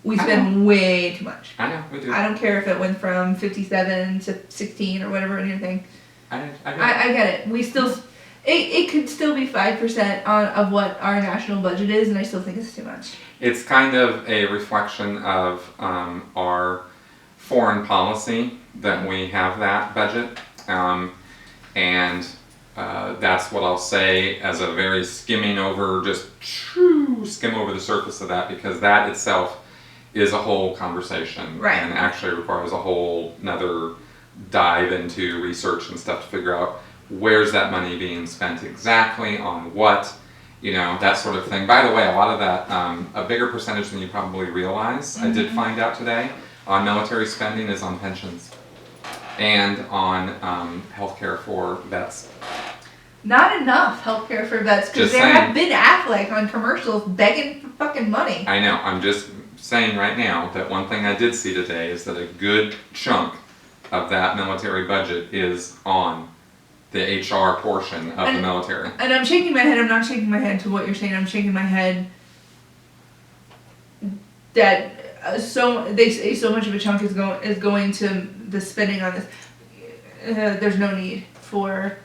[SPEAKER 2] We spend way too much.
[SPEAKER 1] I know, we do.
[SPEAKER 2] I don't care if it went from 57 to 16 or whatever anything.
[SPEAKER 1] I
[SPEAKER 2] get it. We still, it could still be 5% of what our national budget is, and I still think it's too much.
[SPEAKER 1] It's kind of a reflection of our foreign policy that we have that budget, and that's what I'll say as a very skim over the surface of that, because that itself is a whole conversation, and actually requires a whole another dive into research and stuff to figure out where's that money being spent exactly, on what, that sort of thing. By the way, a lot of that, a bigger percentage than you probably realize, I did find out today, on military spending is on pensions and on healthcare for vets.
[SPEAKER 2] Not enough healthcare for vets, because there have been Affleck on commercials begging for fucking money.
[SPEAKER 1] I know, I'm just saying right now that one thing I did see today is that a good chunk of that military budget is on the HR portion of the military. And
[SPEAKER 2] I'm shaking my head. I'm not shaking my head to what you're saying. I'm shaking my head that they say so much of a chunk is going to the spending on this. There's no need for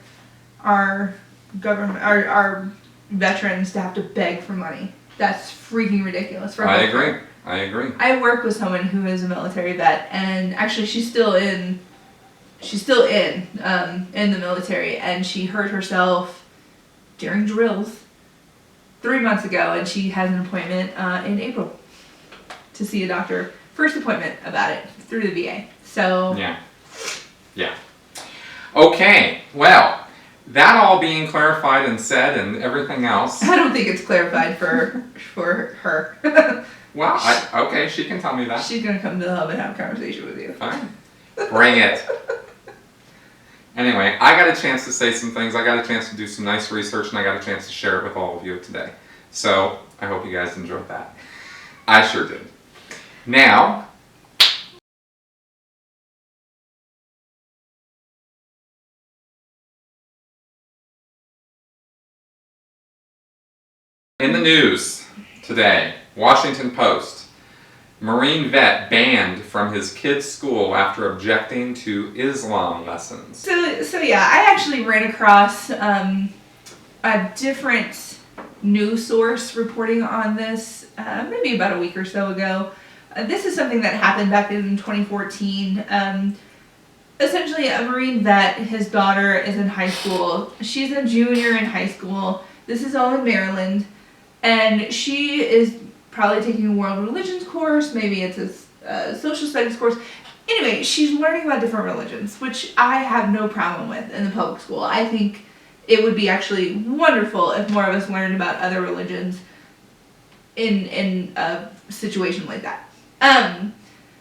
[SPEAKER 2] our government, our veterans to have to beg for money. That's freaking ridiculous.
[SPEAKER 1] I agree.
[SPEAKER 2] I work with someone who is a military vet, and actually she's still in the military, and she hurt herself during drills 3 months ago, and she has an appointment in April to see a doctor. First appointment about it through the VA. So
[SPEAKER 1] yeah. Okay. Well, that all being clarified and said and everything else.
[SPEAKER 2] I don't think it's clarified for her.
[SPEAKER 1] Well, okay, she can tell me that.
[SPEAKER 2] She's gonna come to the hub and have a conversation with you.
[SPEAKER 1] Fine. Bring it. Anyway, I got a chance to say some things. I got a chance to do some nice research, and I got a chance to share it with all of you today. So, I hope you guys enjoyed that. I sure did. Now, in the news today, Washington Post. Marine vet banned from his kid's school after objecting to Islam lessons.
[SPEAKER 2] So yeah, I actually ran across a different news source reporting on this maybe about a week or so ago. This is something that happened back in 2014. Essentially, a Marine vet, his daughter is in high school. She's a junior in high school. This is all in Maryland. And she is probably taking a world religions course, maybe it's a social studies course. Anyway, she's learning about different religions, which I have no problem with in the public school. I think it would be actually wonderful if more of us learned about other religions in a situation like that.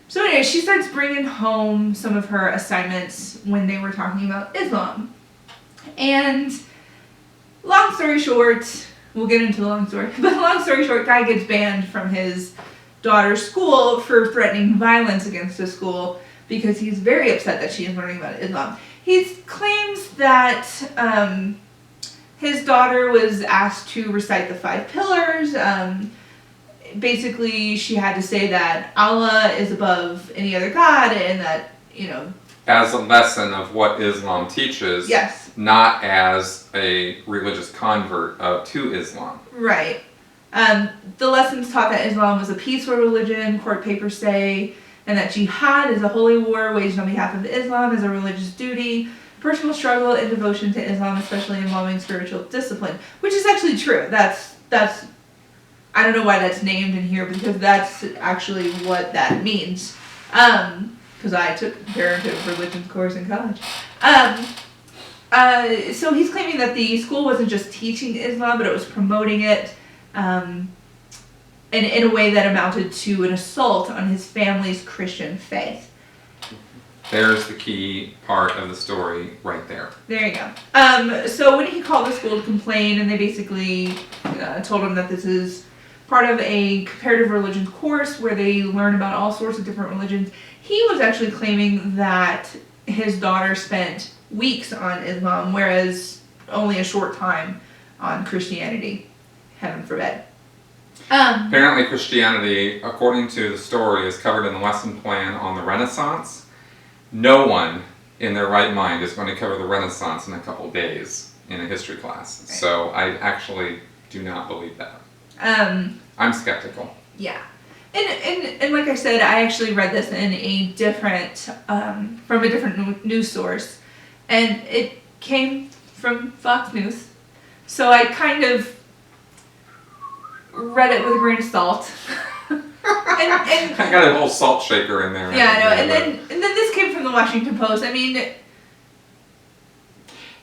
[SPEAKER 2] So anyway, she starts bringing home some of her assignments when they were talking about Islam. And long story short, we'll get into the long story. But long story short, guy gets banned from his daughter's school for threatening violence against the school because he's very upset that she is learning about Islam. He claims that his daughter was asked to recite the 5 pillars. Basically, she had to say that Allah is above any other god and that,
[SPEAKER 1] As a lesson of what Islam teaches.
[SPEAKER 2] Yes.
[SPEAKER 1] Not as a religious convert to Islam.
[SPEAKER 2] Right. The lessons taught that Islam was a peaceful religion, court papers say, and that jihad is a holy war waged on behalf of Islam as a religious duty, personal struggle and devotion to Islam, especially involving spiritual discipline, which is actually true. That's I don't know why that's named in here because that's actually what that means. Because I took a comparative religions course in college. So he's claiming that the school wasn't just teaching Islam, but it was promoting it in a way that amounted to an assault on his family's Christian faith.
[SPEAKER 1] There's the key part of the story right there.
[SPEAKER 2] There you go. So when he called the school to complain, and they basically told him that this is part of a comparative religion course where they learn about all sorts of different religions, he was actually claiming that his daughter spent weeks on Islam, whereas only a short time on Christianity. Heaven forbid.
[SPEAKER 1] Apparently Christianity, according to the story, is covered in the lesson plan on the Renaissance. No one in their right mind is going to cover the Renaissance in a couple days in a history class. Right. So I actually do not believe that. I'm skeptical.
[SPEAKER 2] Yeah. And like I said, I actually read this in a different, from a different news source. And it came from Fox News. So I kind of read it with a grain of salt. and
[SPEAKER 1] I got a little salt shaker in there.
[SPEAKER 2] Yeah, I know. And then this came from the Washington Post. I mean,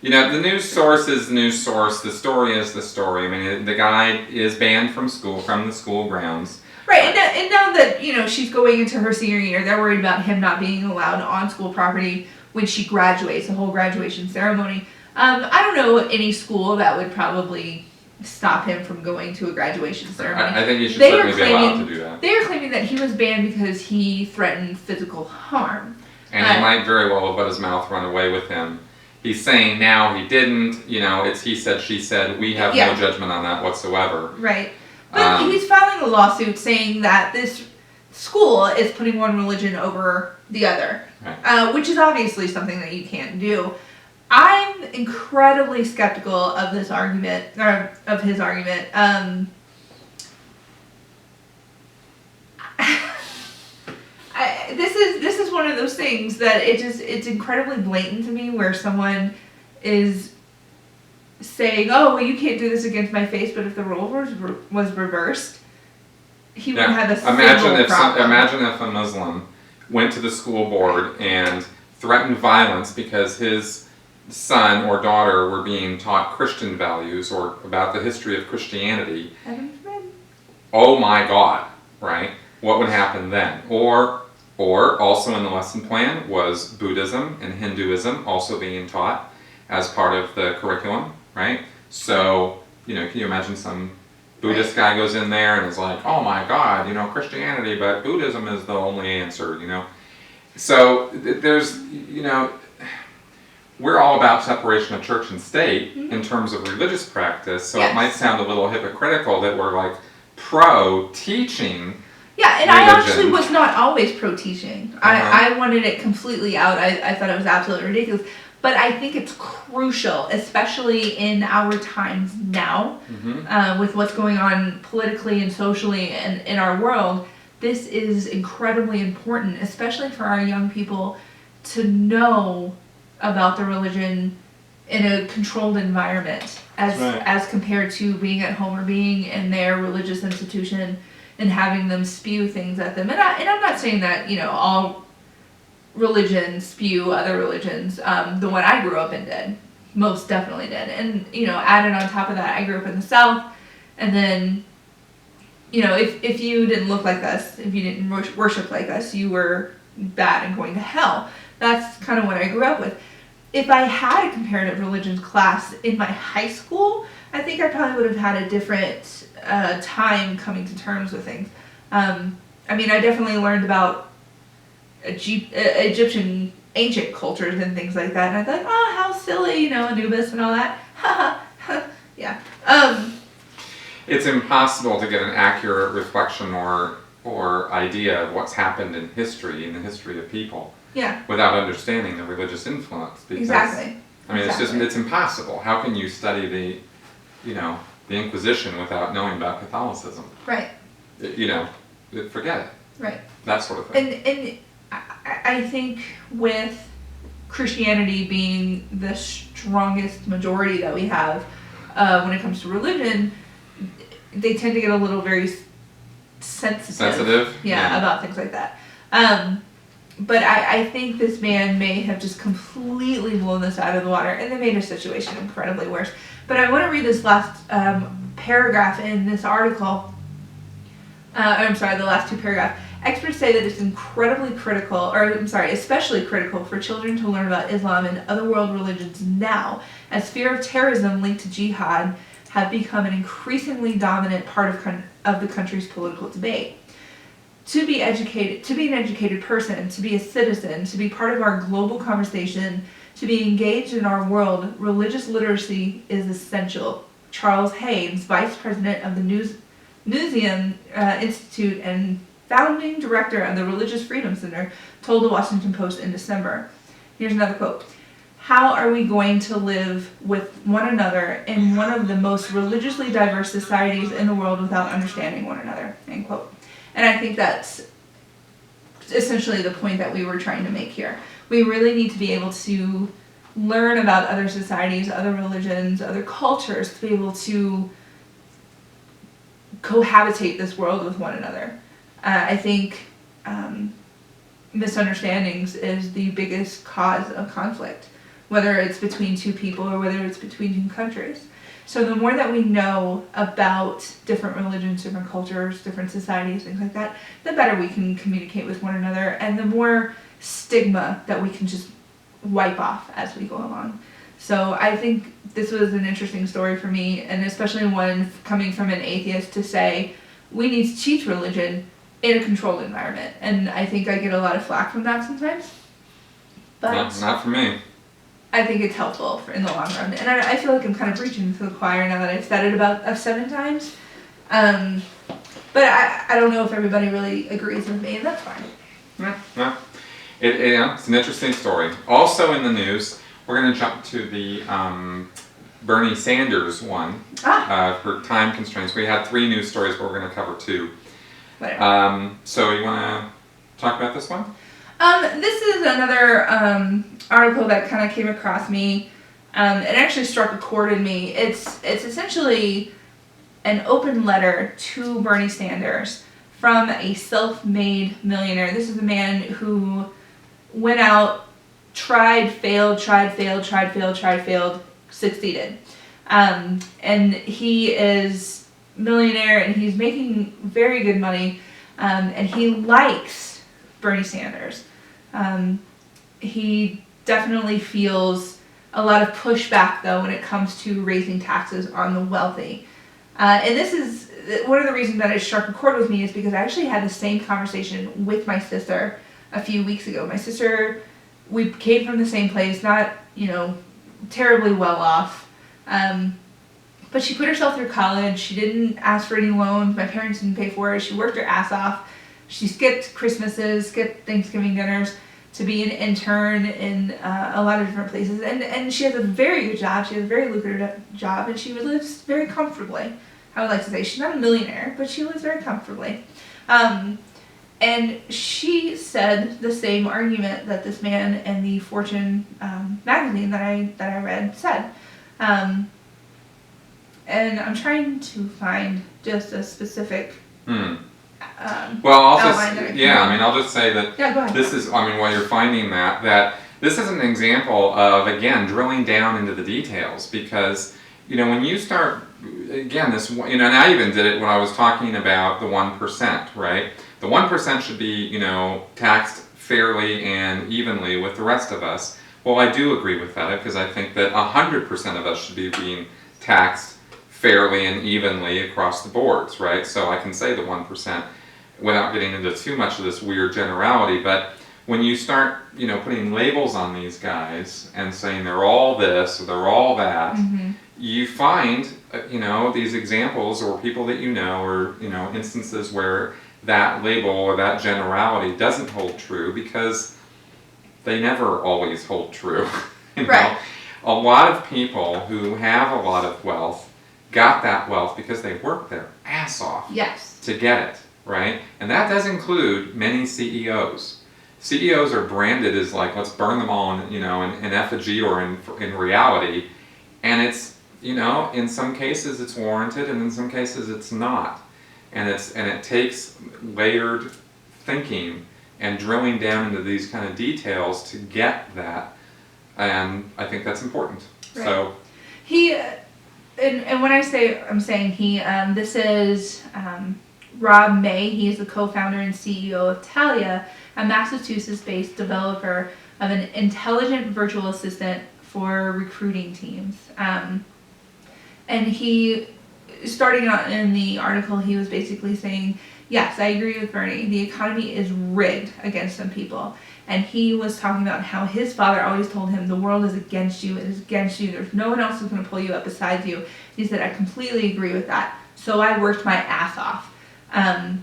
[SPEAKER 1] the news source is the news source. The story is the story. I mean, the guy is banned from the school grounds.
[SPEAKER 2] Right, and now that, she's going into her senior year, they're worried about him not being allowed on school property when she graduates, the whole graduation ceremony. I don't know any school that would probably stop him from going to a graduation ceremony.
[SPEAKER 1] I think he should certainly be allowed to do that.
[SPEAKER 2] They are claiming that he was banned because he threatened physical harm.
[SPEAKER 1] And he might very well have let his mouth run away with him. He's saying now he didn't, it's he said, she said. We have no judgment on that whatsoever.
[SPEAKER 2] Right. But he's filing a lawsuit saying that this school is putting one religion over the other, right. Which is obviously something that you can't do. I'm incredibly skeptical of this argument, or of his argument. This is one of those things that it's incredibly blatant to me where someone is saying, "Oh, well, you can't do this against my face," but if the role was reversed, he wouldn't have a single problem.
[SPEAKER 1] Imagine if a Muslim went to the school board and threatened violence because son or daughter were being taught Christian values or about the history of Christianity,
[SPEAKER 2] Heaven forbid.
[SPEAKER 1] oh my God, right? What would happen then? Or also in the lesson plan was Buddhism and Hinduism also being taught as part of the curriculum, right? So, can you imagine some Buddhist guy goes in there and is like, oh my God, Christianity, but Buddhism is the only answer, So there's, we're all about separation of church and state in terms of religious practice, so it might sound a little hypocritical that we're like pro-teaching.
[SPEAKER 2] Yeah, and
[SPEAKER 1] religion.
[SPEAKER 2] I actually was not always pro-teaching. I wanted it completely out. I thought it was absolutely ridiculous. But I think it's crucial, especially in our times now, with what's going on politically and socially and in our world. This is incredibly important, especially for our young people, to know about the religion in a controlled environment as compared to being at home or being in their religious institution and having them spew things at them. And I'm not saying that, all religions spew other religions. The one I grew up in did. Most definitely did. And, added on top of that, I grew up in the South. And then, if you didn't look like us, if you didn't worship like us, you were bad and going to hell. That's kind of what I grew up with. If I had a comparative religion class in my high school, I think I probably would have had a different time coming to terms with things. I definitely learned about Egyptian ancient cultures and things like that, and I thought, oh, how silly, Anubis and all that. Yeah.
[SPEAKER 1] It's impossible to get an accurate reflection or idea of what's happened in the history of people.
[SPEAKER 2] Yeah.
[SPEAKER 1] Without understanding the religious influence. Because,
[SPEAKER 2] exactly.
[SPEAKER 1] It's impossible. How can you study the Inquisition without knowing about Catholicism?
[SPEAKER 2] Right.
[SPEAKER 1] Forget it.
[SPEAKER 2] Right.
[SPEAKER 1] That sort of thing.
[SPEAKER 2] And I think with Christianity being the strongest majority that we have when it comes to religion, they tend to get a little very sensitive. Yeah, about things like that. But I think this man may have just completely blown this out of the water, and they made a situation incredibly worse. But I want to read this last paragraph in this article. The last two paragraphs. Experts say that it's especially critical for children to learn about Islam and other world religions now, as fear of terrorism linked to jihad have become an increasingly dominant part of the country's political debate. To be an educated person, to be a citizen, to be part of our global conversation, to be engaged in our world, religious literacy is essential. Charles Haynes, vice president of the Newseum Institute and founding director of the Religious Freedom Center, told the Washington Post in December. Here's another quote. How are we going to live with one another in one of the most religiously diverse societies in the world without understanding one another? End quote. And I think that's essentially the point that we were trying to make here. We really need to be able to learn about other societies, other religions, other cultures, to be able to cohabitate this world with one another. I think misunderstandings is the biggest cause of conflict, whether it's between two people or whether it's between two countries. So the more that we know about different religions, different cultures, different societies, things like that, the better we can communicate with one another, and the more stigma that we can just wipe off as we go along. So I think this was an interesting story for me, and especially one coming from an atheist, to say we need to teach religion in a controlled environment. And I think I get a lot of flack from that sometimes. But
[SPEAKER 1] not for me.
[SPEAKER 2] I think it's helpful in the long run. And I feel like I'm kind of preaching to the choir now that I've said it about 7 times. But I don't know if everybody really agrees with me, and that's fine.
[SPEAKER 1] No. It's an interesting story. Also in the news, we're going to jump to the Bernie Sanders one. For time constraints. We had 3 news stories, but we're going to cover 2. So you want to talk about this one?
[SPEAKER 2] This is another article that kind of came across me. It actually struck a chord in me. It's essentially an open letter to Bernie Sanders from a self-made millionaire. This is a man who went out tried, failed, succeeded. And he is millionaire and he's making very good money, and he likes Bernie Sanders. He definitely feels a lot of pushback though when it comes to raising taxes on the wealthy. And this is one of the reasons that it struck a chord with me, is because I actually had the same conversation with my sister a few weeks ago. My sister, we came from the same place, not, terribly well off. But she put herself through college. She didn't ask for any loans. My parents didn't pay for it. She worked her ass off. She skipped Christmases, skipped Thanksgiving dinners to be an intern in a lot of different places. And she has a very good job. She has a very lucrative job, and she lives very comfortably. I would like to say she's not a millionaire, but she lives very comfortably. And she said the same argument that this man in the Fortune magazine that I read said. And I'm trying to find just a specific
[SPEAKER 1] well, I'll
[SPEAKER 2] outline
[SPEAKER 1] just,
[SPEAKER 2] that
[SPEAKER 1] I'll just say that
[SPEAKER 2] go ahead.
[SPEAKER 1] this is, while you're finding that this is an example of, again, drilling down into the details, because, when you start, again, this, and I even did it when I was talking about the 1%, right? The 1% should be, taxed fairly and evenly with the rest of us. Well, I do agree with that, because I think that 100% of us should be being taxed fairly and evenly across the boards, right? So I can say the 1% without getting into too much of this weird generality, but when you start, putting labels on these guys and saying they're all this or they're all that, you find, these examples or people that or, instances where that label or that generality doesn't hold true, because they never always hold true.
[SPEAKER 2] Right.
[SPEAKER 1] A lot of people who have a lot of wealth got that wealth because they worked their ass off to get it, right? And that does include many CEOs. CEOs are branded as like, let's burn them all in effigy or in reality. And it's, in some cases it's warranted and in some cases it's not. And it takes layered thinking and drilling down into these kind of details to get that. And I think that's important. Right. So
[SPEAKER 2] And when I'm saying he, this is Rob May. He is the co-founder and CEO of Talia, a Massachusetts-based developer of an intelligent virtual assistant for recruiting teams. And he, starting out in the article, he was basically saying, yes, I agree with Bernie. The economy is rigged against some people. And he was talking about how his father always told him, the world is against you, it is against you, there's no one else who's going to pull you up besides you. He said, I completely agree with that. So I worked my ass off. And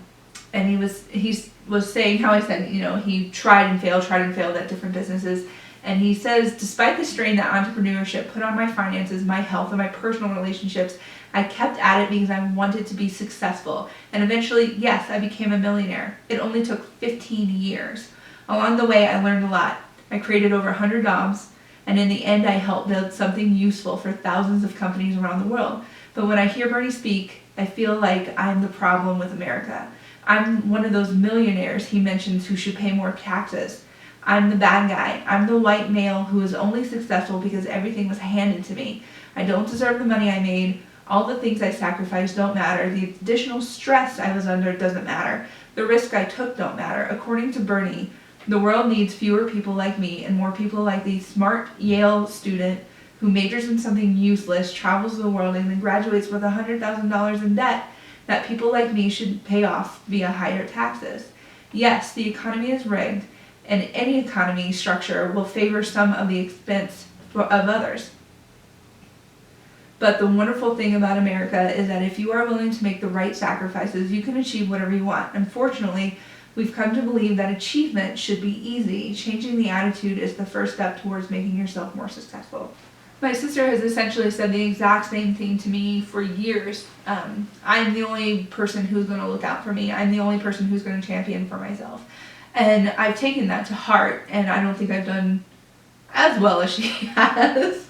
[SPEAKER 2] he was saying how I said, he tried and failed at different businesses. And he says, despite the strain that entrepreneurship put on my finances, my health, and my personal relationships, I kept at it because I wanted to be successful. And eventually, yes, I became a millionaire. It only took 15 years. Along the way, I learned a lot. I created over 100 jobs, and in the end, I helped build something useful for thousands of companies around the world. But when I hear Bernie speak, I feel like I'm the problem with America. I'm one of those millionaires he mentions who should pay more taxes. I'm the bad guy. I'm the white male who is only successful because everything was handed to me. I don't deserve the money I made. All the things I sacrificed don't matter. The additional stress I was under doesn't matter. The risk I took don't matter. According to Bernie, the world needs fewer people like me and more people like the smart Yale student who majors in something useless, travels the world, and then graduates with $100,000 in debt that people like me should pay off via higher taxes. Yes, the economy is rigged, and any economy structure will favor some of the expense of others. But the wonderful thing about America is that if you are willing to make the right sacrifices, you can achieve whatever you want. Unfortunately, we've come to believe that achievement should be easy. Changing the attitude is the first step towards making yourself more successful. My sister has essentially said the exact same thing to me for years. I'm the only person who's going to look out for me. I'm the only person who's going to champion for myself. And I've taken that to heart, and I don't think I've done as well as she has.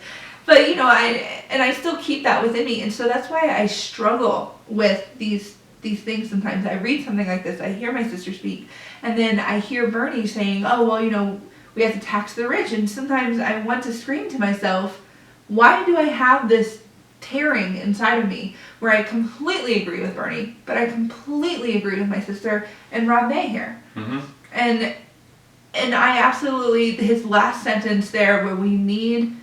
[SPEAKER 2] But, I still keep that within me. And so that's why I struggle with these things sometimes. I read something like this, I hear my sister speak, and then I hear Bernie saying, oh, well, we have to tax the rich. And sometimes I want to scream to myself, why do I have this tearing inside of me where I completely agree with Bernie, but I completely agree with my sister and Rob May here.
[SPEAKER 1] Mm-hmm.
[SPEAKER 2] And I absolutely, his last sentence there, where we need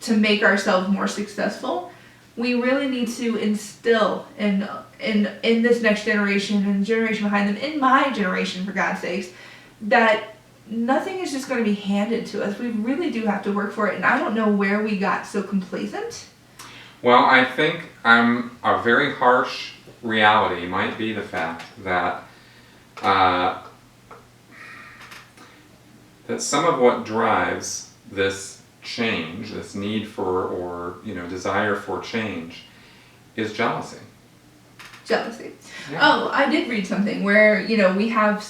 [SPEAKER 2] to make ourselves more successful, we really need to instill in this next generation and the generation behind them, in my generation for God's sakes, that nothing is just going to be handed to us. We really do have to work for it, and I don't know where we got so complacent.
[SPEAKER 1] Well, I think a very harsh reality might be the fact that that some of what drives this change, this need for, or desire for change, is jealousy.
[SPEAKER 2] Jealousy.
[SPEAKER 1] Yeah.
[SPEAKER 2] Oh, I did read something where we have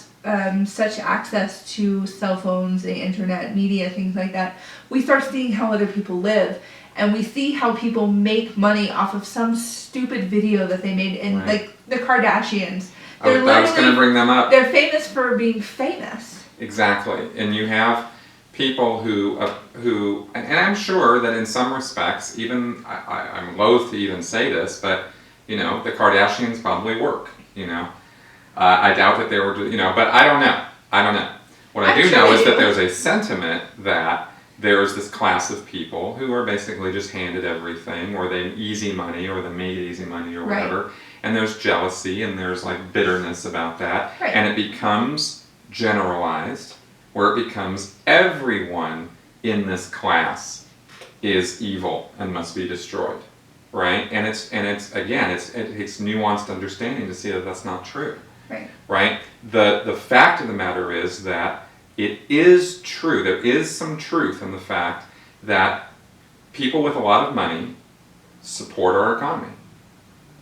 [SPEAKER 2] such access to cell phones, the internet, media, things like that. We start seeing how other people live, and we see how people make money off of some stupid video that they made in,
[SPEAKER 1] right.
[SPEAKER 2] like the Kardashians.
[SPEAKER 1] I was going to bring them up.
[SPEAKER 2] They're famous for being famous.
[SPEAKER 1] Exactly, and you have people who, and I'm sure that in some respects, even I'm loath to even say this, but the Kardashians probably work. I doubt that they were, but I don't know. What I do know is that there's a sentiment that there's this class of people who are basically just handed everything, or they easy money, or they made easy money, or whatever. Right. And there's jealousy, and there's like bitterness about that,
[SPEAKER 2] right.
[SPEAKER 1] And it becomes generalized, where it becomes everyone in this class is evil and must be destroyed, right? And it takes nuanced understanding to see that that's not true. Right? The fact of the matter is that it is true. There is some truth in the fact that people with a lot of money support our economy.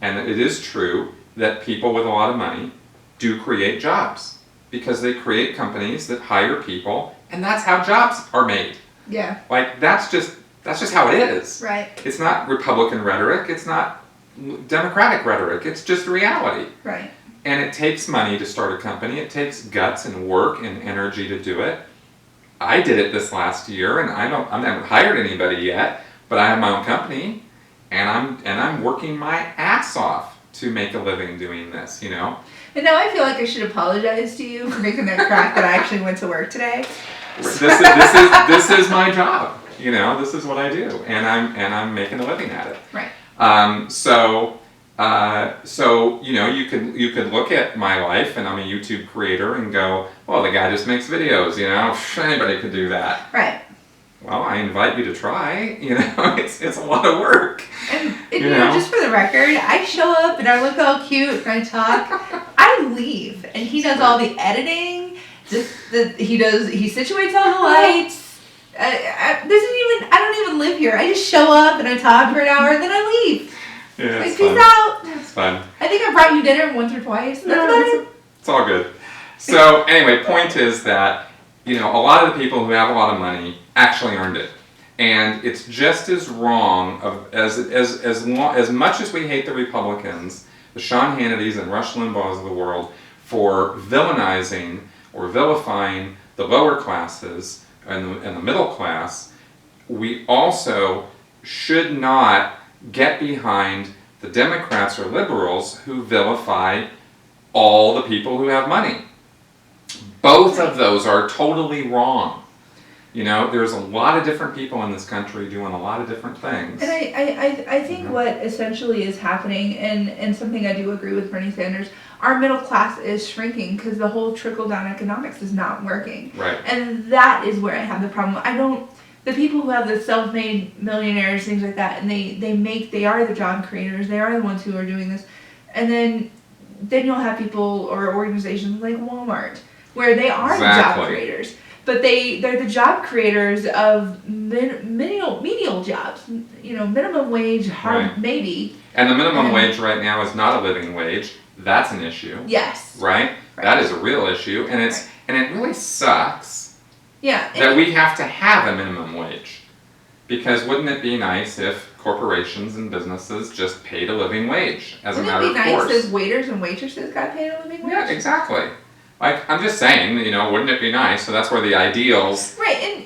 [SPEAKER 1] And it is true that people with a lot of money do create jobs, because they create companies that hire people, and that's how jobs are made.
[SPEAKER 2] Yeah.
[SPEAKER 1] Like, that's just how it is.
[SPEAKER 2] Right.
[SPEAKER 1] It's not Republican rhetoric. It's not Democratic rhetoric. It's just reality.
[SPEAKER 2] Right.
[SPEAKER 1] And it takes money to start a company. It takes guts and work and energy to do it. I did it this last year, and I haven't hired anybody yet, but I have my own company, and I'm working my ass off to make a living doing this,
[SPEAKER 2] And now I feel like I should apologize to you for making that crack that I actually went to work today.
[SPEAKER 1] This is my job. This is what I do, and I'm making a living at it.
[SPEAKER 2] Right.
[SPEAKER 1] So you could look at my life, and I'm a YouTube creator, and go, well, the guy just makes videos. Anybody could do that.
[SPEAKER 2] Right.
[SPEAKER 1] Well, I invite you to try. It's a lot of work.
[SPEAKER 2] And just for the record, I show up and I look all cute and I talk. I leave, and he does all the editing. He situates all the lights. I don't even live here. I just show up and I talk for an hour and then I leave.
[SPEAKER 1] Yeah,
[SPEAKER 2] peace out.
[SPEAKER 1] It's fun.
[SPEAKER 2] I think I brought you dinner once or twice. And that's about it.
[SPEAKER 1] It's all good. So anyway, point is that a lot of the people who have a lot of money actually earned it, and it's just as wrong as much as we hate the Republicans, the Sean Hannitys and Rush Limbaughs of the world, for villainizing or vilifying the lower classes and the middle class. We also should not get behind the Democrats or liberals who vilify all the people who have money. Both of those are totally wrong. There's a lot of different people in this country doing a lot of different things.
[SPEAKER 2] And I think what essentially is happening, and something I do agree with Bernie Sanders, our middle class is shrinking because the whole trickle-down economics is not working.
[SPEAKER 1] Right.
[SPEAKER 2] And that is where I have the problem. The people who have the self-made millionaires, things like that, and they are the job creators, they are the ones who are doing this. And then you'll have people or organizations like Walmart, where they are the job creators, but they're the job creators of menial jobs, minimum wage, hard, right. Maybe.
[SPEAKER 1] And the minimum wage right now is not a living wage. That's an issue.
[SPEAKER 2] Yes.
[SPEAKER 1] Right? That is a real issue, and it really sucks.
[SPEAKER 2] Yeah.
[SPEAKER 1] That we have to have a minimum wage, because wouldn't it be nice if corporations and businesses just paid a living wage as a matter of course?
[SPEAKER 2] Wouldn't it be nice if waiters and waitresses got paid a living wage?
[SPEAKER 1] Yeah, exactly. Like, I'm just saying, wouldn't it be nice? So that's where the ideals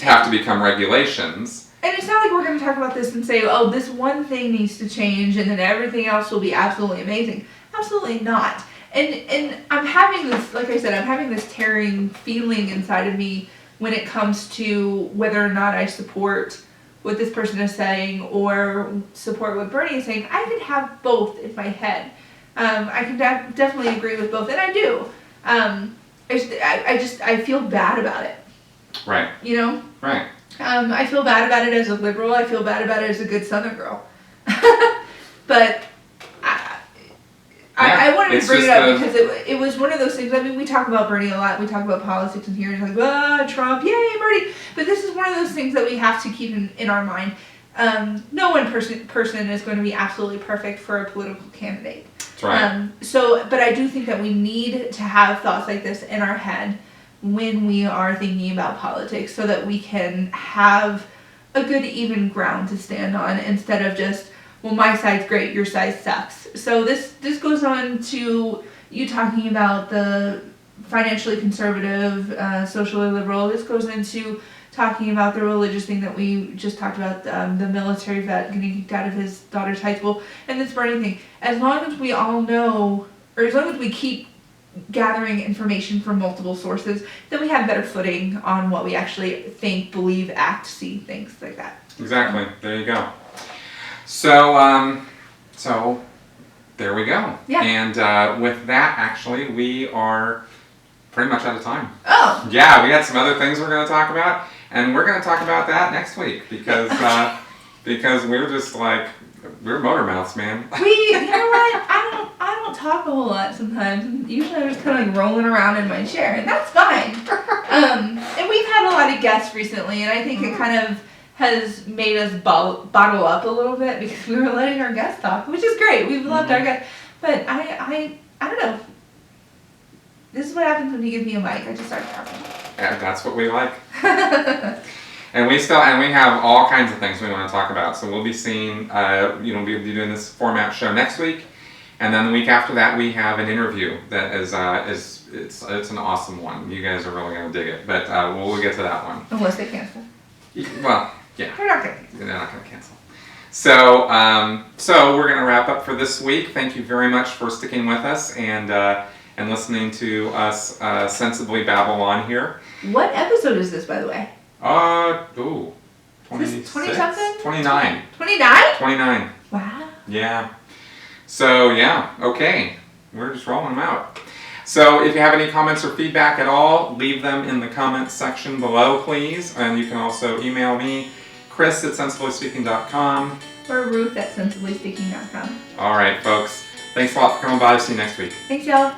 [SPEAKER 1] have to become regulations.
[SPEAKER 2] And it's not like we're going to talk about this and say, oh, this one thing needs to change and then everything else will be absolutely amazing. Absolutely not. And I'm having this, like I said, I'm having this tearing feeling inside of me when it comes to whether or not I support what this person is saying or support what Bernie is saying. I could have both in my head. I can definitely agree with both, and I do. I feel bad about it.
[SPEAKER 1] Right. Right.
[SPEAKER 2] I feel bad about it as a liberal. I feel bad about it as a good Southern girl. But I wanted to bring it up because it was one of those things. I mean, we talk about Bernie a lot. We talk about politics in here. And it's like, Trump, yay, Bernie. But this is one of those things that we have to keep in our mind. No one person is going to be absolutely perfect for a political candidate.
[SPEAKER 1] That's right.
[SPEAKER 2] But I do think that we need to have thoughts like this in our head when we are thinking about politics so that we can have a good even ground to stand on instead of just, well, my side's great, your side sucks. So this goes on to you talking about the financially conservative, socially liberal. This goes into talking about the religious thing that we just talked about, the military vet getting kicked out of his daughter's high school, and this Bernie thing. As long as we all know, or as long as we keep gathering information from multiple sources, then we have better footing on what we actually think, believe, act, see, things like that.
[SPEAKER 1] Exactly. There you go. So there we go.
[SPEAKER 2] Yeah.
[SPEAKER 1] And with that, actually, we are pretty much out of time.
[SPEAKER 2] Oh.
[SPEAKER 1] Yeah, we had some other things we're going to talk about, and we're going to talk about that next week because we're just like, we're motor mouths, man.
[SPEAKER 2] You know what? I don't talk a whole lot sometimes. Usually I'm just kind of like rolling around in my chair, and that's fine. And we've had a lot of guests recently, and I think it kind of has made us bottle up a little bit because we were letting our guests talk, which is great. We've loved our guests, but I don't know. This is what happens when you give me a mic. I just start talking.
[SPEAKER 1] Yeah, that's what we like. And we have all kinds of things we want to talk about. So we'll be seeing, we'll be doing this format show next week, and then the week after that we have an interview that is it's an awesome one. You guys are really gonna dig it, but we'll get to that one.
[SPEAKER 2] Unless they cancel.
[SPEAKER 1] Well, yeah.
[SPEAKER 2] They're not gonna cancel.
[SPEAKER 1] They're not gonna cancel. So we're gonna wrap up for this week. Thank you very much for sticking with us and listening to us sensibly babble on here.
[SPEAKER 2] What episode is this, by the way?
[SPEAKER 1] 26?
[SPEAKER 2] 20 something?
[SPEAKER 1] 29.
[SPEAKER 2] 29?
[SPEAKER 1] 29.
[SPEAKER 2] Wow.
[SPEAKER 1] Yeah. So, yeah, okay. We're just rolling them out. So, if you have any comments or feedback at all, leave them in the comments section below, please. And you can also email me, chris@sensiblyspeaking.com.
[SPEAKER 2] Or Ruth@sensiblyspeaking.com.
[SPEAKER 1] All right, folks. Thanks a lot for coming by. See you next week.
[SPEAKER 2] Thanks, y'all.